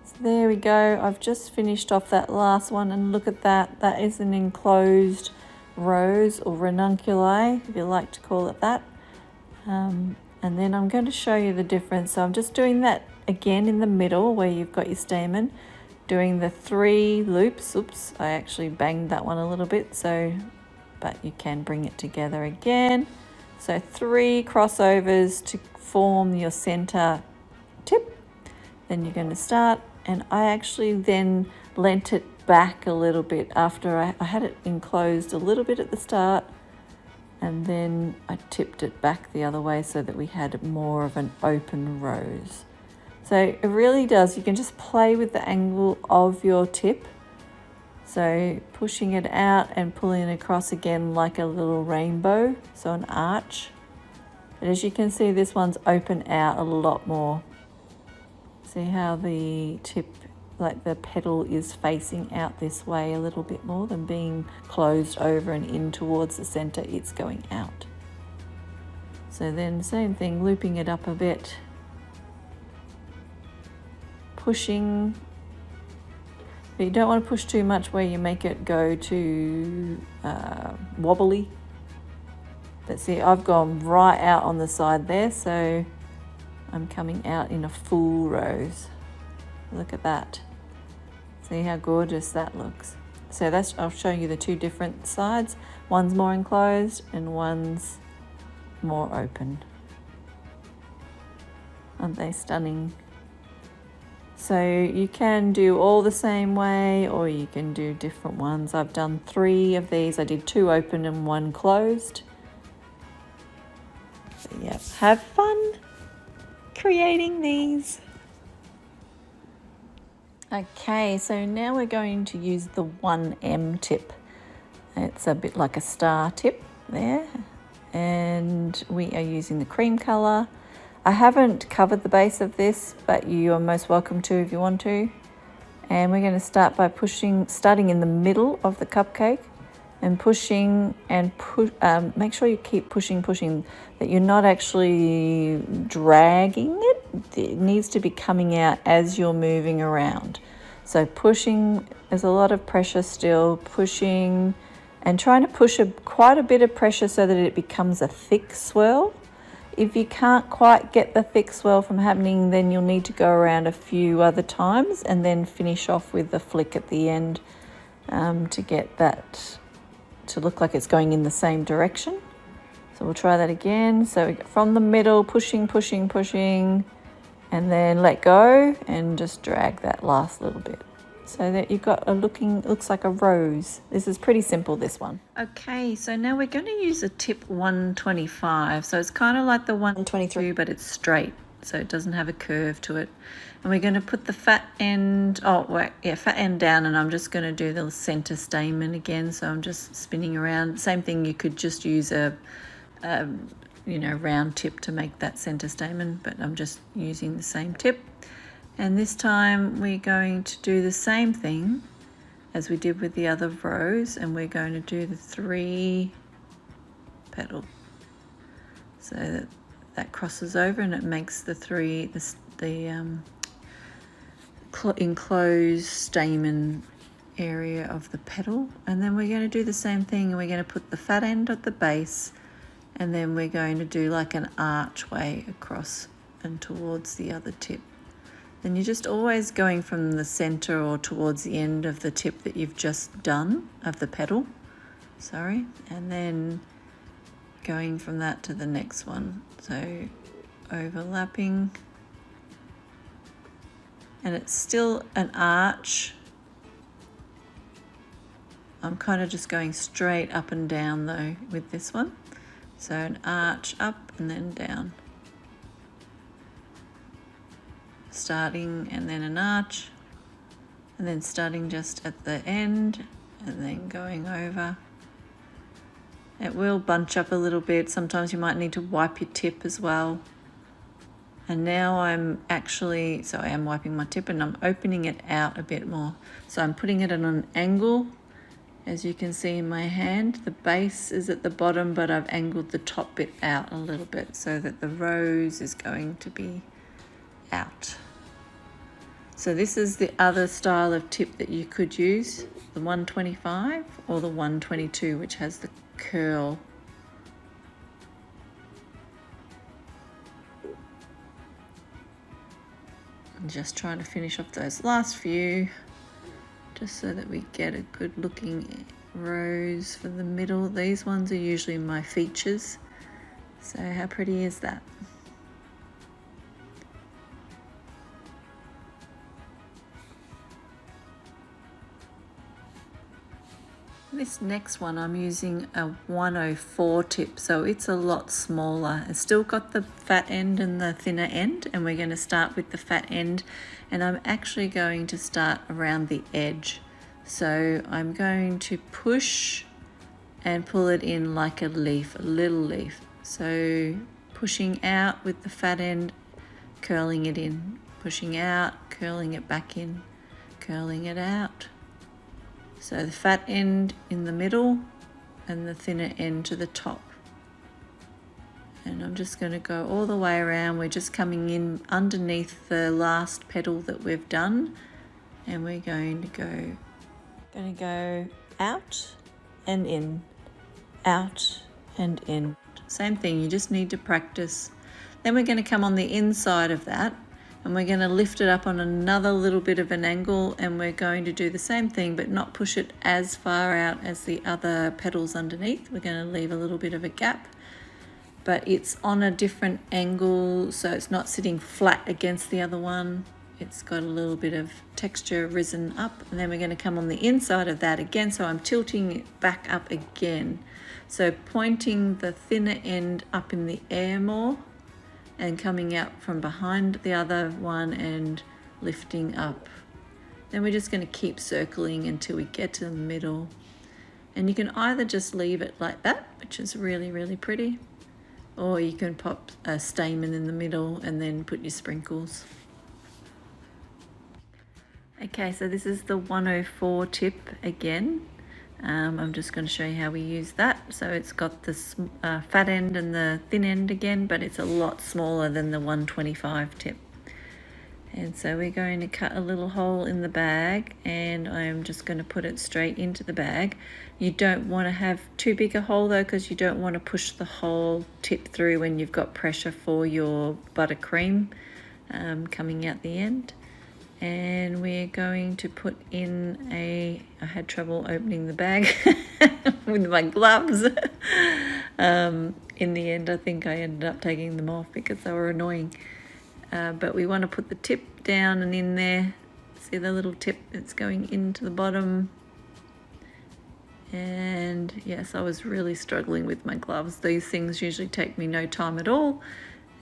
[SPEAKER 2] So there we go. I've just finished off that last one, and look at that. That is an enclosed rose, or ranunculi, if you like to call it that. And then I'm going to show you the difference. So I'm just doing that again in the middle where you've got your stamen, doing the 3 loops. Oops, I actually banged that one a little bit, but you can bring it together again. So 3 crossovers to form your center tip. Then you're going to start, and I actually then lent it back a little bit after I had it enclosed a little bit at the start, and then I tipped it back the other way so that we had more of an open rose. So it really does, you can just play with the angle of your tip. So pushing it out and pulling it across again like a little rainbow, so an arch. But as you can see, this one's open out a lot more. See how the tip, like the petal, is facing out this way a little bit more than being closed over and in towards the center. It's going out. So then same thing, looping it up a bit, pushing, but you don't want to push too much where you make it go too wobbly. But see, I've gone right out on the side there, so I'm coming out in a full rose. Look at that. See how gorgeous that looks. So I'll show you the 2 different sides. One's more enclosed and one's more open. Aren't they stunning? So you can do all the same way, or you can do different ones. I've done 3 of these. I did 2 open and 1 closed. So yeah, have fun creating these. Okay, so now we're going to use the 1M tip. It's a bit like a star tip there, and we are using the cream colour. I haven't covered the base of this, but you are most welcome to if you want to. And we're going to start by starting in the middle of the cupcake and pushing and make sure you keep pushing, that you're not actually dragging it. It needs to be coming out as you're moving around. So pushing, there's a lot of pressure still, pushing and trying to push quite a bit of pressure so that it becomes a thick swirl. If you can't quite get the thick swirl from happening, then you'll need to go around a few other times and then finish off with the flick at the end to get that to look like it's going in the same direction. So we'll try that again. So from the middle, pushing, and then let go and just drag that last little bit so that you've got looks like a rose. This is pretty simple, this one. Okay, so now we're going to use a tip 125. So it's kind of like the 123, but it's straight, so it doesn't have a curve to it. And we're going to put the fat end, fat end down, and I'm just going to do the center stamen again. So I'm just spinning around. Same thing, you could just use a round tip to make that center stamen, but I'm just using the same tip. And this time we're going to do the same thing as we did with the other rose, and we're going to do the 3 petal. So that crosses over and it makes the enclosed stamen area of the petal. And then we're going to do the same thing, and we're going to put the fat end at the base, and then we're going to do like an archway across and towards the other tip. Then you're just always going from the center or towards the end of the tip that you've just done, of the petal, and then going from that to the next one. So overlapping and it's still an arch. I'm kind of just going straight up and down though with this one. So an arch up and then down. Starting and then an arch, and then starting just at the end and then going over. It will bunch up a little bit. Sometimes you might need to wipe your tip as well. And now I'm actually, so I am wiping my tip and I'm opening it out a bit more. So I'm putting it at an angle. As you can see in my hand, the base is at the bottom, but I've angled the top bit out a little bit so that the rose is going to be out. So this is the other style of tip that you could use, the 125 or the 122, which has the curl. I'm just trying to finish off those last few, just so that we get a good looking rose for the middle. These ones are usually my features. So how pretty is that? This next one I'm using a 104 tip, so it's a lot smaller. It's still got the fat end and the thinner end, and we're going to start with the fat end, and I'm actually going to start around the edge. So I'm going to push and pull it in like a leaf, a little leaf. So pushing out with the fat end, curling it in, pushing out, curling it back in, curling it out. So the fat end in the middle and the thinner end to the top. And I'm just going to go all the way around. We're just coming in underneath the last petal that we've done, and we're going to go out and in, out and in. Same thing, you just need to practice. Then we're going to come on the inside of that, and we're going to lift it up on another little bit of an angle, and we're going to do the same thing but not push it as far out as the other petals underneath. We're going to leave a little bit of a gap, but it's on a different angle, so it's not sitting flat against the other one. It's got a little bit of texture risen up, and then we're going to come on the inside of that again, so I'm tilting it back up again. So pointing the thinner end up in the air more, and coming out from behind the other one and lifting up. Then we're just going to keep circling until we get to the middle. And you can either just leave it like that, which is really, really pretty, or you can pop a stamen in the middle and then put your sprinkles. Okay, so this is the 104 tip again. I'm just going to show you how we use that. So it's got this fat end and the thin end again, but it's a lot smaller than the 125 tip. And so we're going to cut a little hole in the bag, and I'm just going to put it straight into the bag. You don't want to have too big a hole though, because you don't want to push the whole tip through when you've got pressure for your buttercream coming out the end. And we're going to put in I had trouble opening the bag with my gloves. In the end, I think I ended up taking them off because they were annoying. But we want to put the tip down and in there. See the little tip that's going into the bottom. And yes, I was really struggling with my gloves. These things usually take me no time at all.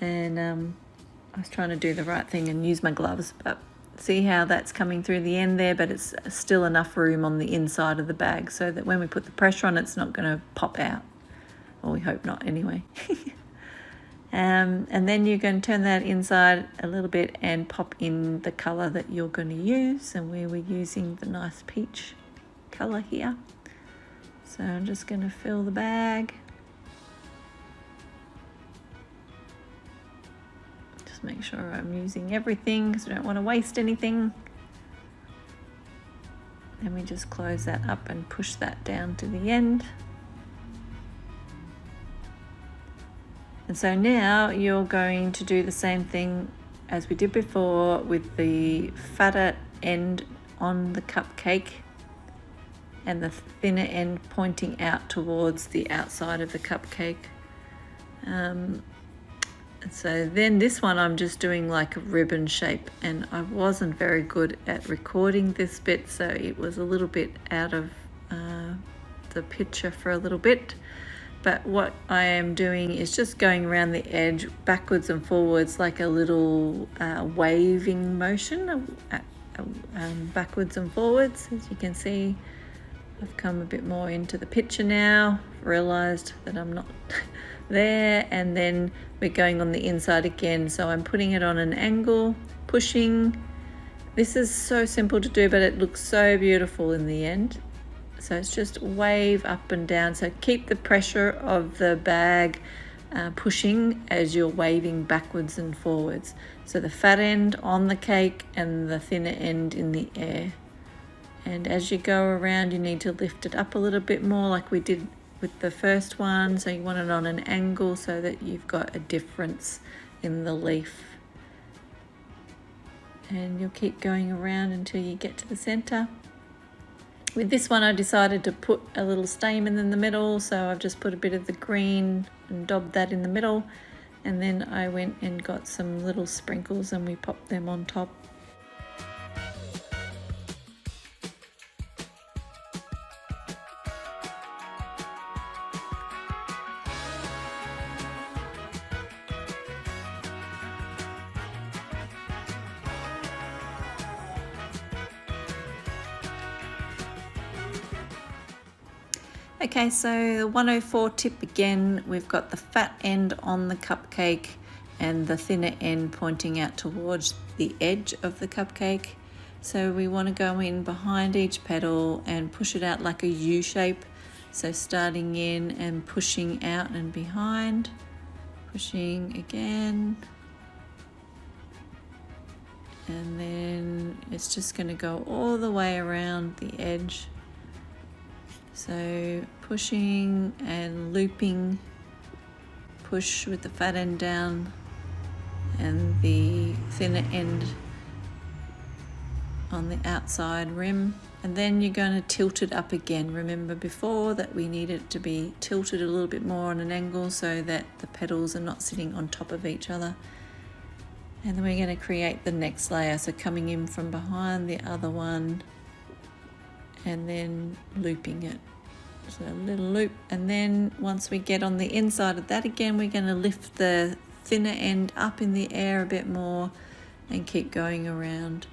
[SPEAKER 2] And I was trying to do the right thing and use my gloves, but see how that's coming through the end there, but it's still enough room on the inside of the bag so that when we put the pressure on, it's not going to pop out. Or we hope not anyway. And then you're going to turn that inside a little bit and pop in the colour that you're going to use. And we were using the nice peach colour here. So I'm just going to fill the bag. Make sure I'm using everything because we don't want to waste anything. Then we just close that up and push that down to the end. And so now you're going to do the same thing as we did before with the fatter end on the cupcake and the thinner end pointing out towards the outside of the cupcake. So then this one I'm just doing like a ribbon shape, and I wasn't very good at recording this bit, so it was a little bit out of the picture for a little bit. But what I am doing is just going around the edge backwards and forwards like a little waving motion, backwards and forwards. As you can see, I've come a bit more into the picture now, realized that I'm not there, and then we're going on the inside again. So I'm putting it on an angle, pushing. This is so simple to do, but it looks so beautiful in the end. So it's just wave up and down. So keep the pressure of the bag pushing as you're waving backwards and forwards. So the fat end on the cake and the thinner end in the air. And as you go around, you need to lift it up a little bit more like we did with the first one. So you want it on an angle so that you've got a difference in the leaf. And you'll keep going around until you get to the center. With this one, I decided to put a little stamen in the middle, so I've just put a bit of the green and daubed that in the middle, and then I went and got some little sprinkles and we popped them on top. Okay, so the 104 tip again, we've got the fat end on the cupcake and the thinner end pointing out towards the edge of the cupcake. So we want to go in behind each petal and push it out like a U shape. So starting in and pushing out and behind, pushing again. And then it's just going to go all the way around the edge. So pushing and looping, push with the fat end down and the thinner end on the outside rim, and then you're going to tilt it up again. Remember before that we need it to be tilted a little bit more on an angle so that the petals are not sitting on top of each other. And then we're going to create the next layer, so coming in from behind the other one and then looping it. So a little loop, and then once we get on the inside of that again, we're going to lift the thinner end up in the air a bit more and keep going around.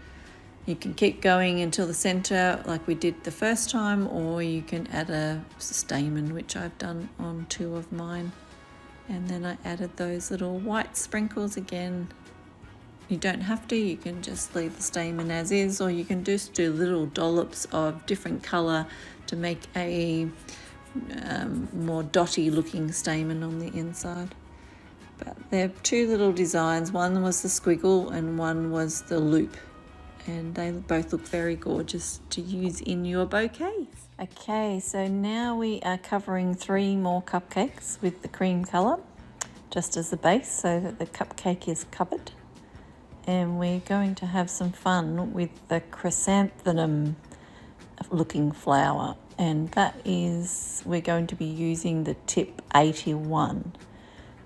[SPEAKER 2] You can keep going until the center like we did the first time, or you can add a stamen, which I've done on 2 of mine. And then I added those little white sprinkles again. You don't have to, you can just leave the stamen as is, or you can just do little dollops of different color to make a more dotty looking stamen on the inside. But there are 2 little designs. One was the squiggle and one was the loop, and they both look very gorgeous to use in your bouquets. Okay, so now we are covering 3 more cupcakes with the cream color just as the base so that the cupcake is covered. And we're going to have some fun with the chrysanthemum looking flower, and that is, we're going to be using the tip 81.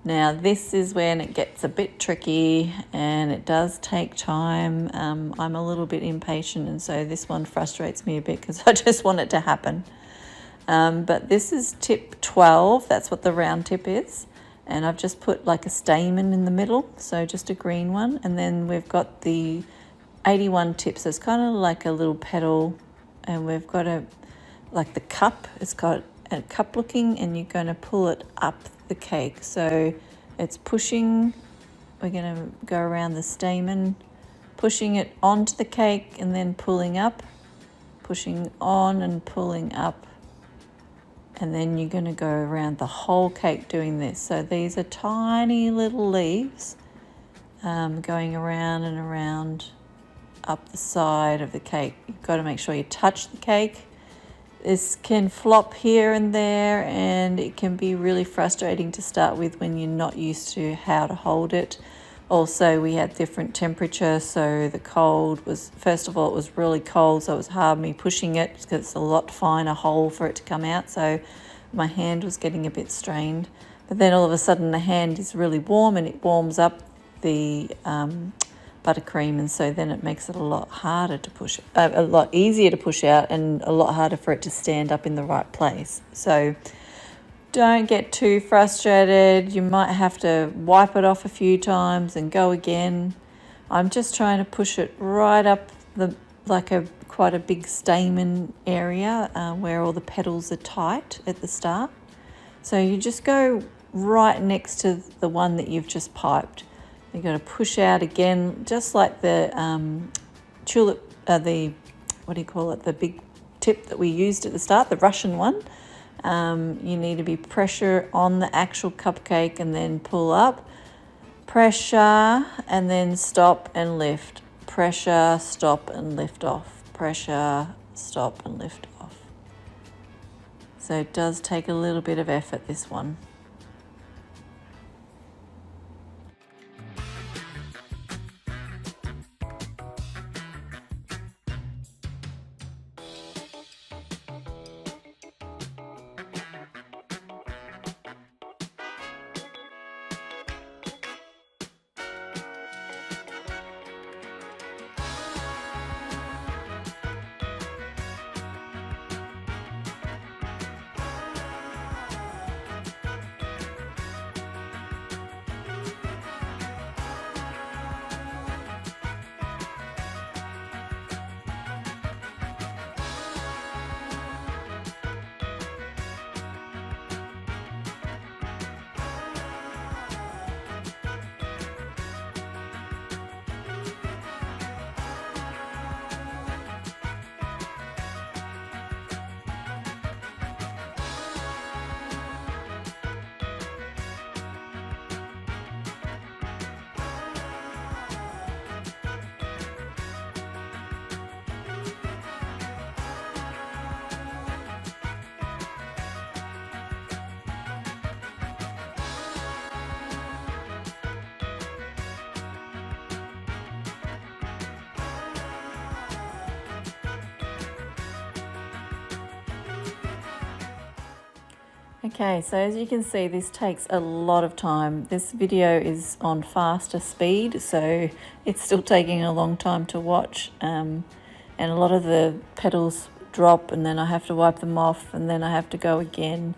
[SPEAKER 2] Now this is when it gets a bit tricky and it does take time. I'm a little bit impatient, and so this one frustrates me a bit because I just want it to happen. But this is tip 12, that's what the round tip is. And I've just put like a stamen in the middle, so just a green one. And then we've got the 81 tip, so it's kind of like a little petal, and we've got like the cup, it's got a cup looking, and you're going to pull it up the cake. So it's pushing, we're going to go around the stamen, pushing it onto the cake and then pulling up, pushing on and pulling up. And then you're going to go around the whole cake doing this. So these are tiny little leaves going around and around up the side of the cake. You've got to make sure you touch the cake. This can flop here and there, and it can be really frustrating to start with when you're not used to how to hold it. Also, we had different temperature, so the cold was, first of all, it was really cold, so it was hard me pushing it because it's a lot finer hole for it to come out, so my hand was getting a bit strained. But then all of a sudden the hand is really warm and it warms up the buttercream, and so then it makes it a lot harder to push, a lot easier to push out, and a lot harder for it to stand up in the right place. So don't get too frustrated. You might have to wipe it off a few times and go again. I'm just trying to push it right up quite a big stamen area where all the petals are tight at the start. So you just go right next to the one that you've just piped. You're going to push out again, just like the tulip, the big tip that we used at the start, the Russian one. You need to be pressure on the actual cupcake and then pull up, pressure, and then stop and lift. Pressure, stop and lift off. Pressure, stop and lift off. So it does take a little bit of effort, this one. Okay, so as you can see, this takes a lot of time. This video is on faster speed, so it's still taking a long time to watch. And a lot of the petals drop, and then I have to wipe them off, and then I have to go again.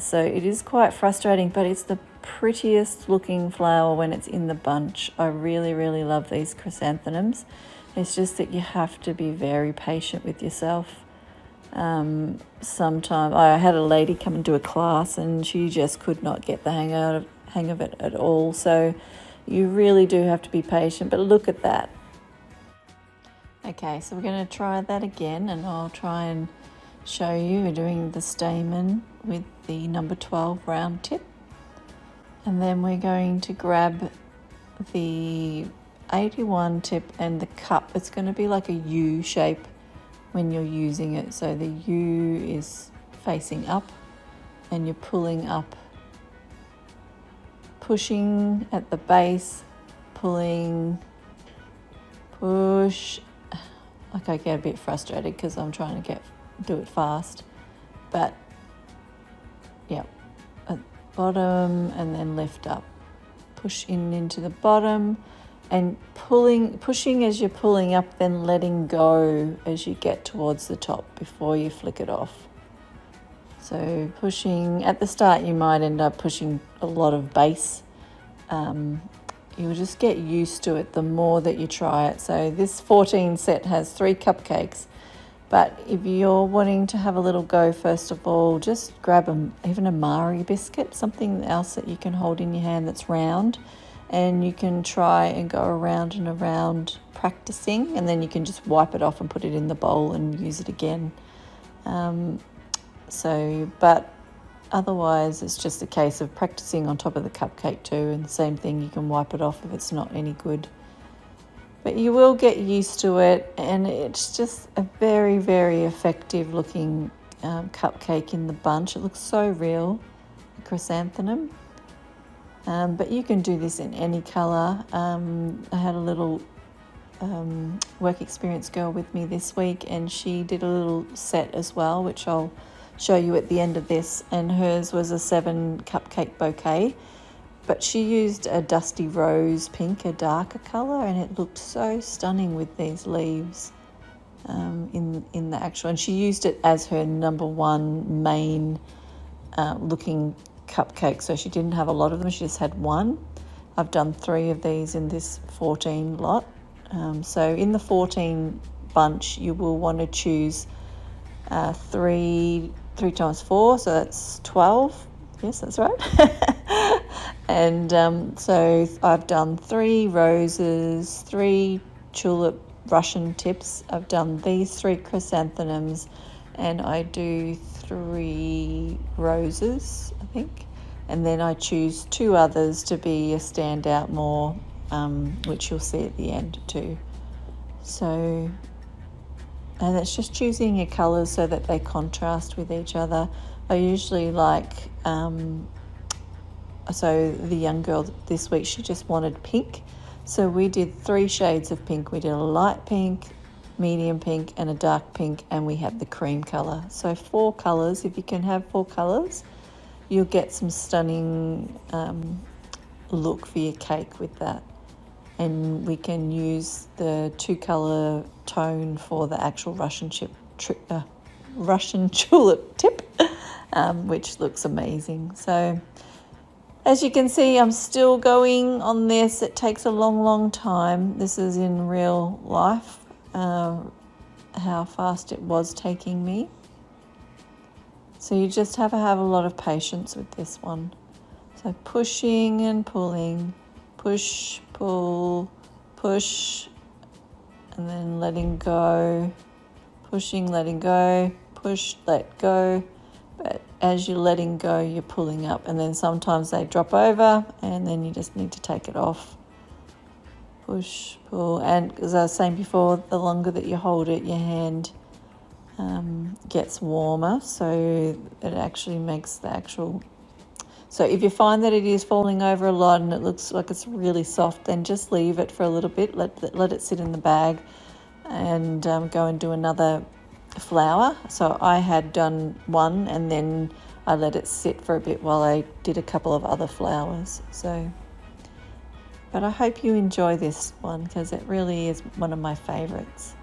[SPEAKER 2] So it is quite frustrating, but it's the prettiest looking flower when it's in the bunch. I really, really love these chrysanthemums. It's just that you have to be very patient with yourself. Sometime I had a lady come and do a class, and she just could not get the hang of it at all. So you really do have to be patient. But look at that. Okay, so we're going to try that again, and I'll try and show you. We're doing the stamen with the number 12 round tip, and then we're going to grab the 81 tip and the cup. It's going to be like a U shape when you're using it. So the U is facing up and you're pulling up, pushing at the base, pulling, push. Like I get a bit frustrated because I'm trying to do it fast, but yeah, at bottom and then lift up, push in into the bottom, and pushing as you're pulling up, then letting go as you get towards the top before you flick it off. So pushing at the start, you might end up pushing a lot of base. You'll just get used to it the more that you try it. So this 14 set has 3 cupcakes, but if you're wanting to have a little go, first of all, just grab even a Mari biscuit, something else that you can hold in your hand that's round, and you can try and go around and around practicing, and then you can just wipe it off and put it in the bowl and use it again. But otherwise it's just a case of practicing on top of the cupcake too, and the same thing, you can wipe it off if it's not any good. But you will get used to it, and it's just a very, very effective looking cupcake in the bunch. It looks so real, the chrysanthemum. But you can do this in any colour. I had a little work experience girl with me this week, and she did a little set as well, which I'll show you at the end of this, and hers was a 7 Cupcake Bouquet, but she used a dusty rose pink, a darker colour, and it looked so stunning with these leaves in the actual, and she used it as her number one main looking cupcake, so she didn't have a lot of them, she just had one. I've done 3 of these in this 14 lot. So in the 14 bunch, you will want to choose 3 times 4, so that's 12. Yes, that's right. And so I've done 3 roses, 3 tulip Russian tips. I've done these 3 chrysanthemums, and I do 3 roses, I think. And then I choose 2 others to be a standout more, which you'll see at the end too. So, and it's just choosing your colours so that they contrast with each other. I usually like, so the young girl this week, she just wanted pink. So we did 3 shades of pink. We did a light pink, medium pink, and a dark pink, and we had the cream colour. So 4 colours. If you can have 4 colours, you'll get some stunning look for your cake with that. And we can use the 2 colour tone for the actual Russian tulip tip, which looks amazing. So as you can see, I'm still going on this. It takes a long time. This is in real life, how fast it was taking me. So you just have to have a lot of patience with this one. So pushing and pulling, push, pull, push, and then letting go, pushing, letting go, push, let go. But as you're letting go, you're pulling up, and then sometimes they drop over, and then you just need to take it off. Push, pull, and as I was saying before, the longer that you hold it, your hand gets warmer, so it actually makes the actual. So if you find that it is falling over a lot and it looks like it's really soft, then just leave it for a little bit, let it sit in the bag, and go and do another flower. So I had done one, and then I let it sit for a bit while I did a couple of other flowers. So, but I hope you enjoy this one, because it really is one of my favorites.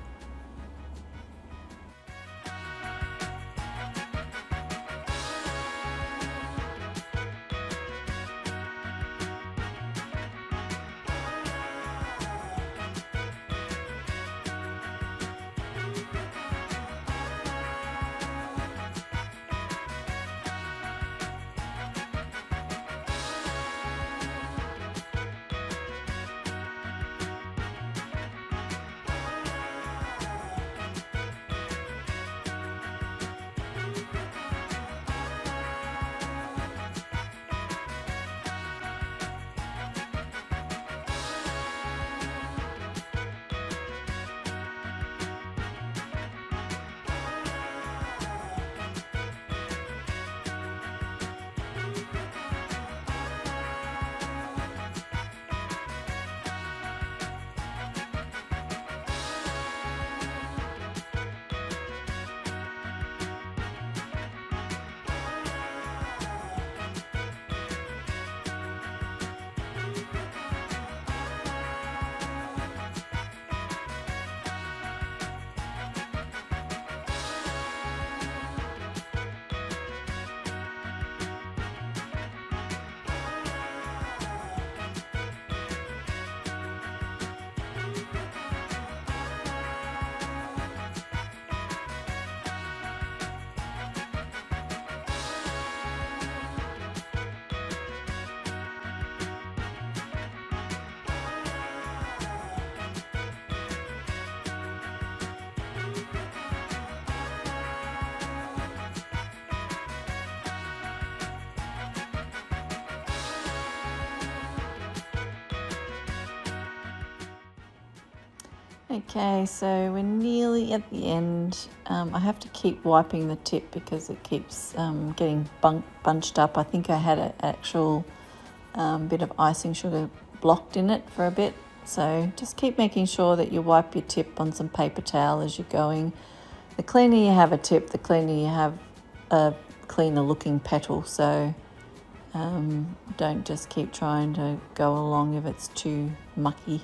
[SPEAKER 2] Okay, so we're nearly at the end. I have to keep wiping the tip because it keeps getting bunched up. I think I had an actual bit of icing sugar blocked in it for a bit. So just keep making sure that you wipe your tip on some paper towel as you're going. The cleaner you have a tip, the cleaner you have a cleaner looking petal, so don't just keep trying to go along if it's too mucky.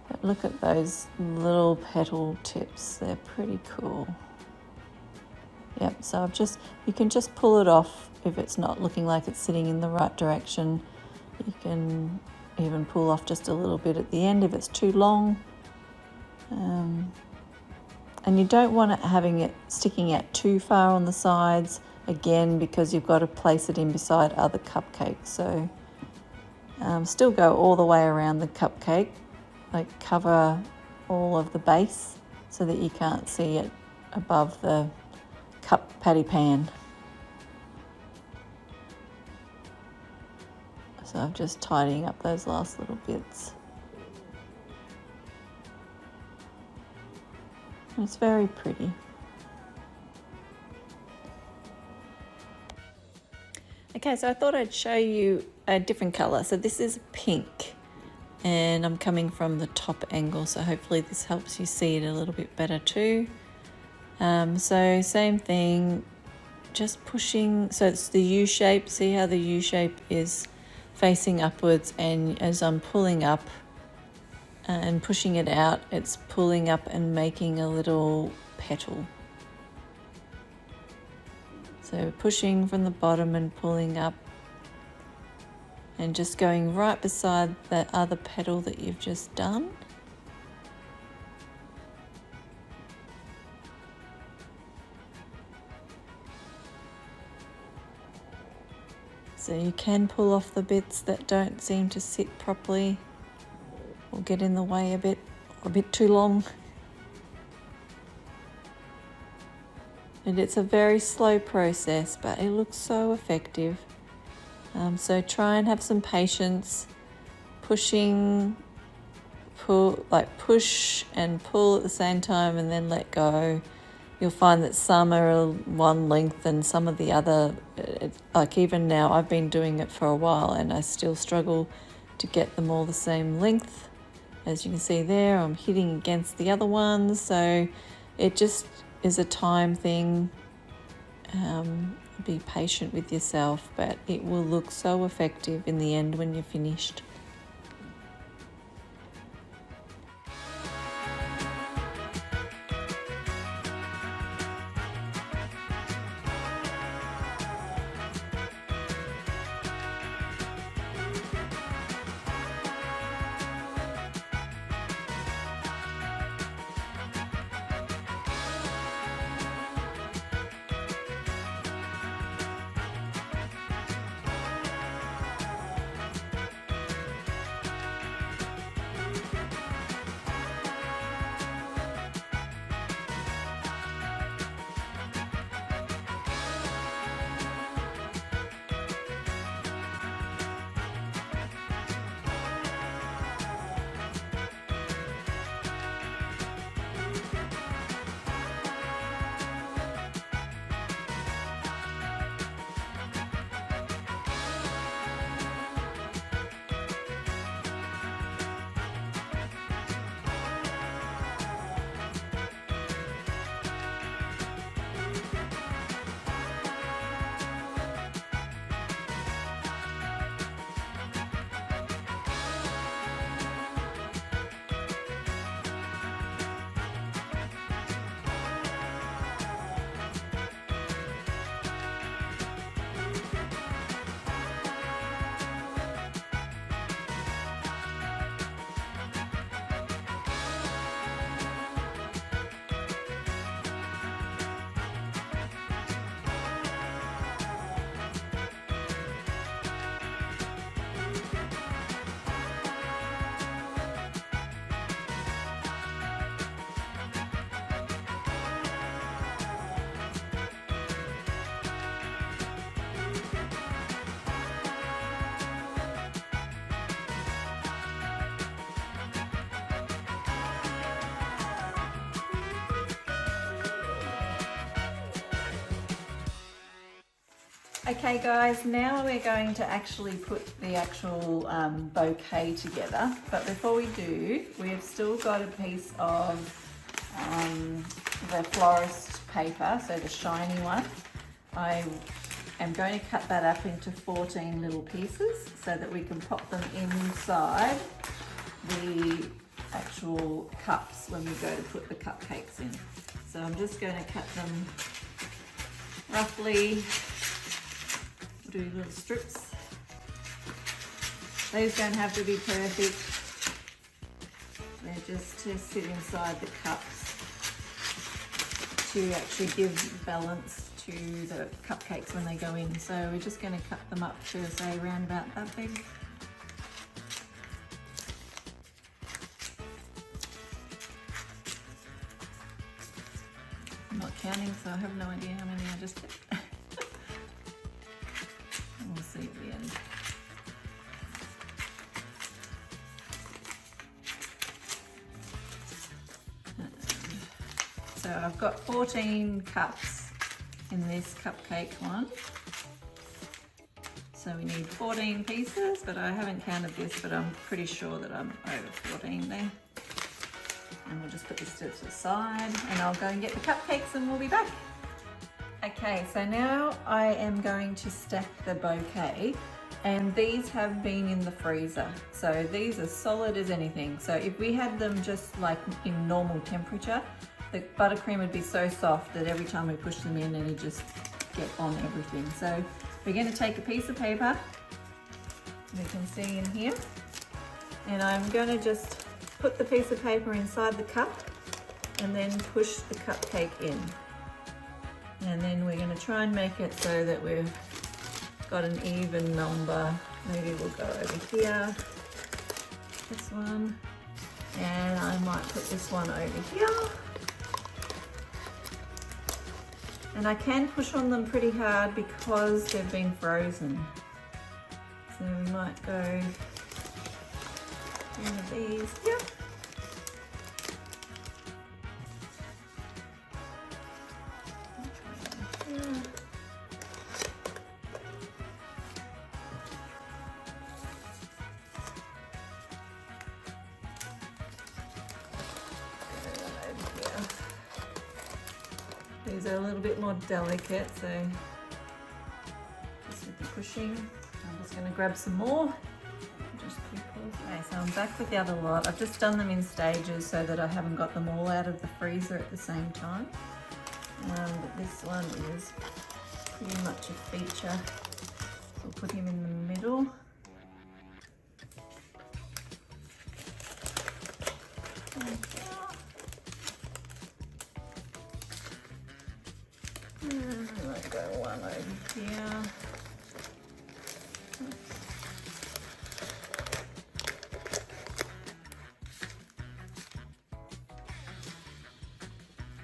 [SPEAKER 2] But look at those little petal tips, they're pretty cool. Yep, so you can just pull it off if it's not looking like it's sitting in the right direction. You can even pull off just a little bit at the end if it's too long. And you don't want it sticking out too far on the sides, again, because you've got to place it in beside other cupcakes. So still go all the way around the cupcake, like cover all of the base so that you can't see it above the patty pan. So I'm just tidying up those last little bits. It's very pretty. Okay, so I thought I'd show you a different colour. So this is pink, and I'm coming from the top angle, so hopefully this helps you see it a little bit better too. So same thing, just pushing, so it's the U shape. See how the U shape is facing upwards, and as I'm pulling up and pushing it out, it's pulling up and making a little petal. So pushing from the bottom and pulling up and just going right beside that other petal that you've just done. So you can pull off the bits that don't seem to sit properly or get in the way a bit, or a bit too long. And it's a very slow process, but it looks so effective. So try and have some patience, push and pull at the same time, and then let go. You'll find that some are one length and some of the other, like even now I've been doing it for a while and I still struggle to get them all the same length. As you can see there, I'm hitting against the other ones, so it just is a time thing. Be patient with yourself, but it will look so effective in the end when you're finished. Okay guys, now we're going to actually put the actual bouquet together, but before we do, we've still got a piece of the florist
[SPEAKER 1] paper, so the shiny one, I am going to cut that up into 14 little pieces so that we can pop them inside the actual cups when we go to put the cupcakes in. So I'm just going to cut them roughly, do little strips. These don't have to be perfect. They're just to sit inside the cups to actually give balance to the cupcakes when they go in. So we're just going to cut them up to say around about that big. I'm not counting, so I have no idea how many I just did. We'll see at the end. So I've got 14 cups in this cupcake one. So we need 14 pieces, but I haven't counted this, but I'm pretty sure that I'm over 14 there. And we'll just put this to the side and I'll go and get the cupcakes and we'll be back. Okay, so now I am going to stack the bouquet, and these have been in the freezer. So these are solid as anything. So if we had them just like in normal temperature, the buttercream would be so soft that every time we push them in, it'd just get on everything. So we're going to take a piece of paper, we can see in here, and I'm going to just put the piece of paper inside the cup and then push the cupcake in. And then we're going to try and make it so that we've got an even number. Maybe we'll go over here, this one, and I might put this one over here. And I can push on them pretty hard because they've been frozen. So we might go one of these here. These are a little bit more delicate, so just with the pushing, I'm just going to grab some more. Just okay, so I'm back with the other lot. I've just done them in stages so that I haven't got them all out of the freezer at the same time. But this one is pretty much a feature. So we'll put him in the middle. And I might go one over here.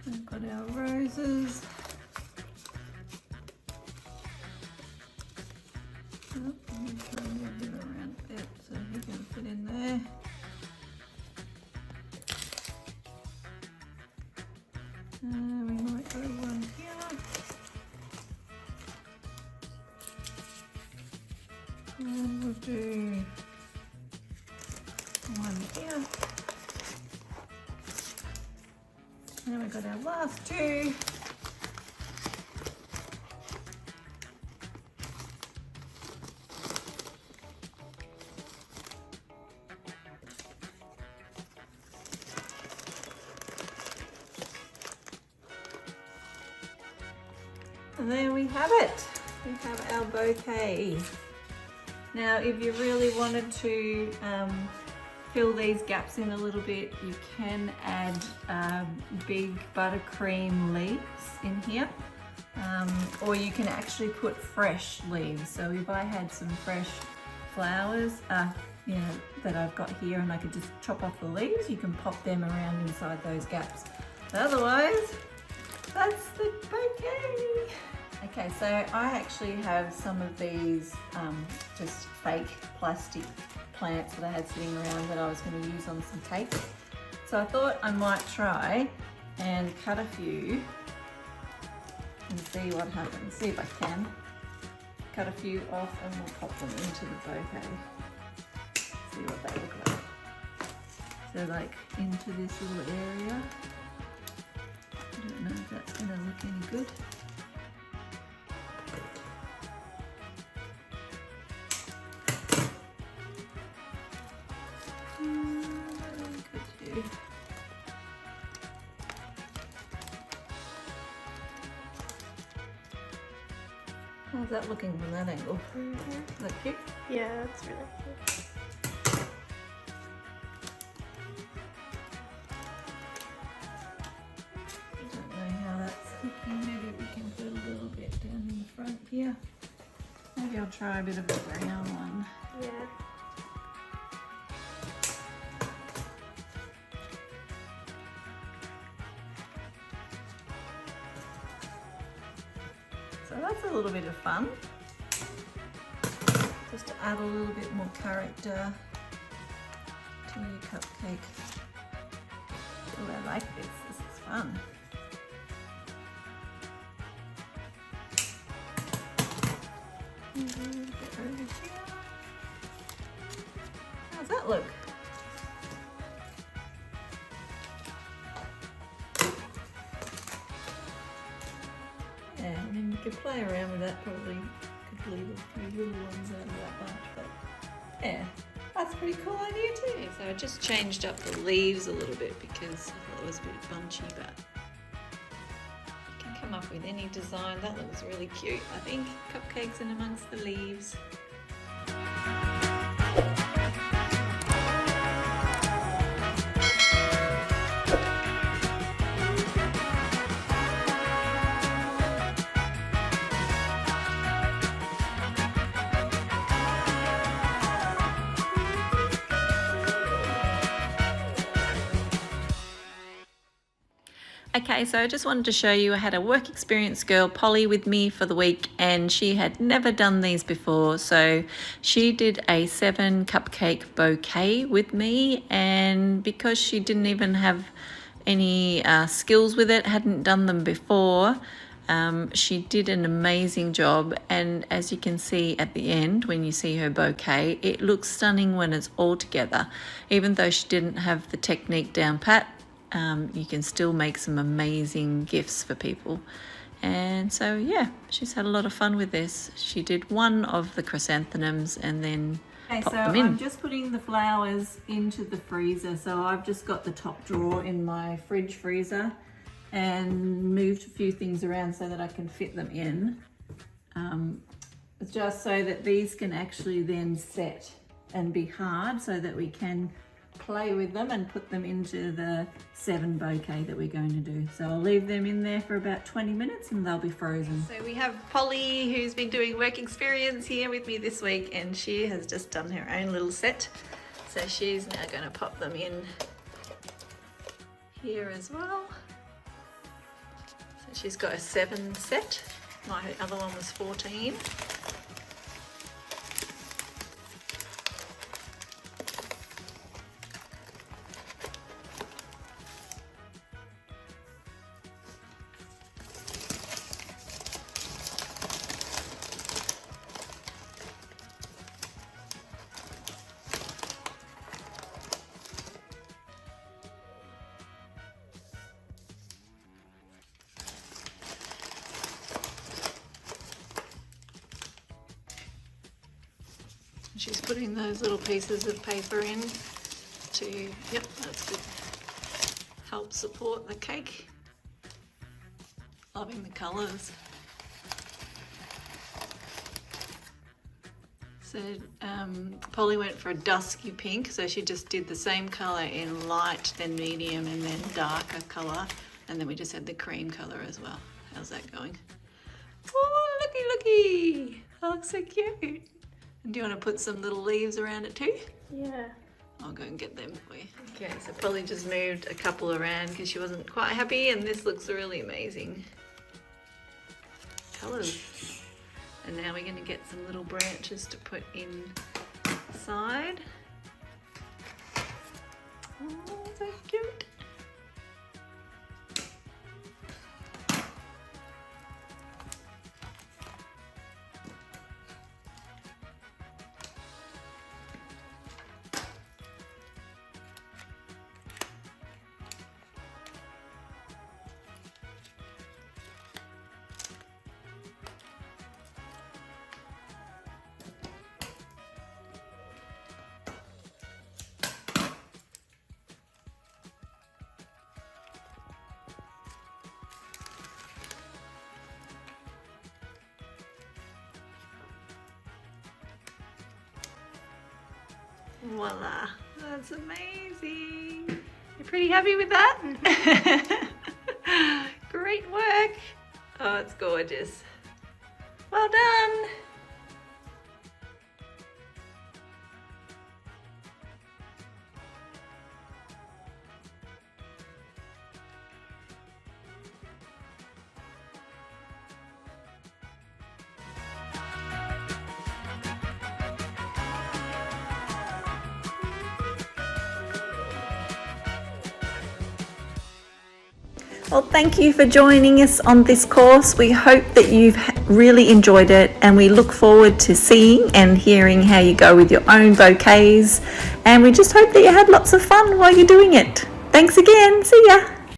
[SPEAKER 1] We've got our roses. Oh, I'm going to try and move him around a bit so he can fit in there. We might go one here. And we'll do one here. And we've got our last two. And there we have it. We have our bouquet. Now, if you really wanted to fill these gaps in a little bit, you can add big buttercream leaves in here, or you can actually put fresh leaves. So if I had some fresh flowers, that I've got here, and I could just chop off the leaves, you can pop them around inside those gaps. But otherwise, that's the bouquet. Okay, so I actually have some of these just fake plastic plants that I had sitting around that I was going to use on some cake. So I thought I might try and cut a few and see what happens. See if I can cut a few off and we'll pop them into the bouquet. See what they look like. So like into this little area. I don't know if that's going to look any good. Could do. How's that looking from that angle? Is that cute?
[SPEAKER 3] Yeah, that's really cute.
[SPEAKER 1] I don't know how that's looking. Maybe we can put a little bit down in the front here. Maybe I'll try a bit of a brown one.
[SPEAKER 3] Yeah.
[SPEAKER 1] So that's a little bit of fun. Just to add a little bit more character to your cupcake. Oh, I like this. This is fun. Get over here. How's that look? Yeah, I mean, you could play around with that, probably could leave a few little ones out of that bunch, but yeah, that's a pretty cool idea too. Okay, so I just changed up the leaves a little bit because I thought it was a bit bunchy, but you can come up with any design. That looks really cute, I think. Cupcakes in amongst the leaves. Okay, so I just wanted to show you, I had a work experience girl, Polly, with me for the week, and she had never done these before. So she did a 7 cupcake bouquet with me, and because she didn't even have any skills with it, hadn't done them before, she did an amazing job. And as you can see at the end, when you see her bouquet, it looks stunning when it's all together. Even though she didn't have the technique down pat, you can still make some amazing gifts for people. And so yeah, she's had a lot of fun with this. She did one of the chrysanthemums and then popped them in. I'm just putting the flowers into the freezer. So I've just got the top drawer in my fridge freezer and moved a few things around so that I can fit them in. Just so that these can actually then set and be hard so that we can play with them and put them into the 7 bouquet that we're going to do. So I'll leave them in there for about 20 minutes and they'll be frozen. So we have Polly, who's been doing work experience here with me this week, and she has just done her own little set. So she's now going to pop them in here as well. So she's got a 7 set. My other one was 14. She's putting those little pieces of paper in to, yep, that's good, help support the cake. Loving the colours. So Polly went for a dusky pink, so she just did the same colour in light, then medium, and then darker colour, and then we just had the cream colour as well. How's that going? Oh, looky, looky! That looks so cute. And do you want to put some little leaves around it too?
[SPEAKER 3] Yeah.
[SPEAKER 1] I'll go and get them for you. Okay, so Polly just moved a couple around because she wasn't quite happy, and this looks really amazing. Colours. And now we're going to get some little branches to put inside. Oh, so cute. Voila, that's amazing. You're pretty happy with that? Great work. Oh, it's gorgeous. Well done.
[SPEAKER 2] Well, thank you for joining us on this course. We hope that you've really enjoyed it, and we look forward to seeing and hearing how you go with your own bouquets. And we just hope that you had lots of fun while you're doing it. Thanks again. See ya.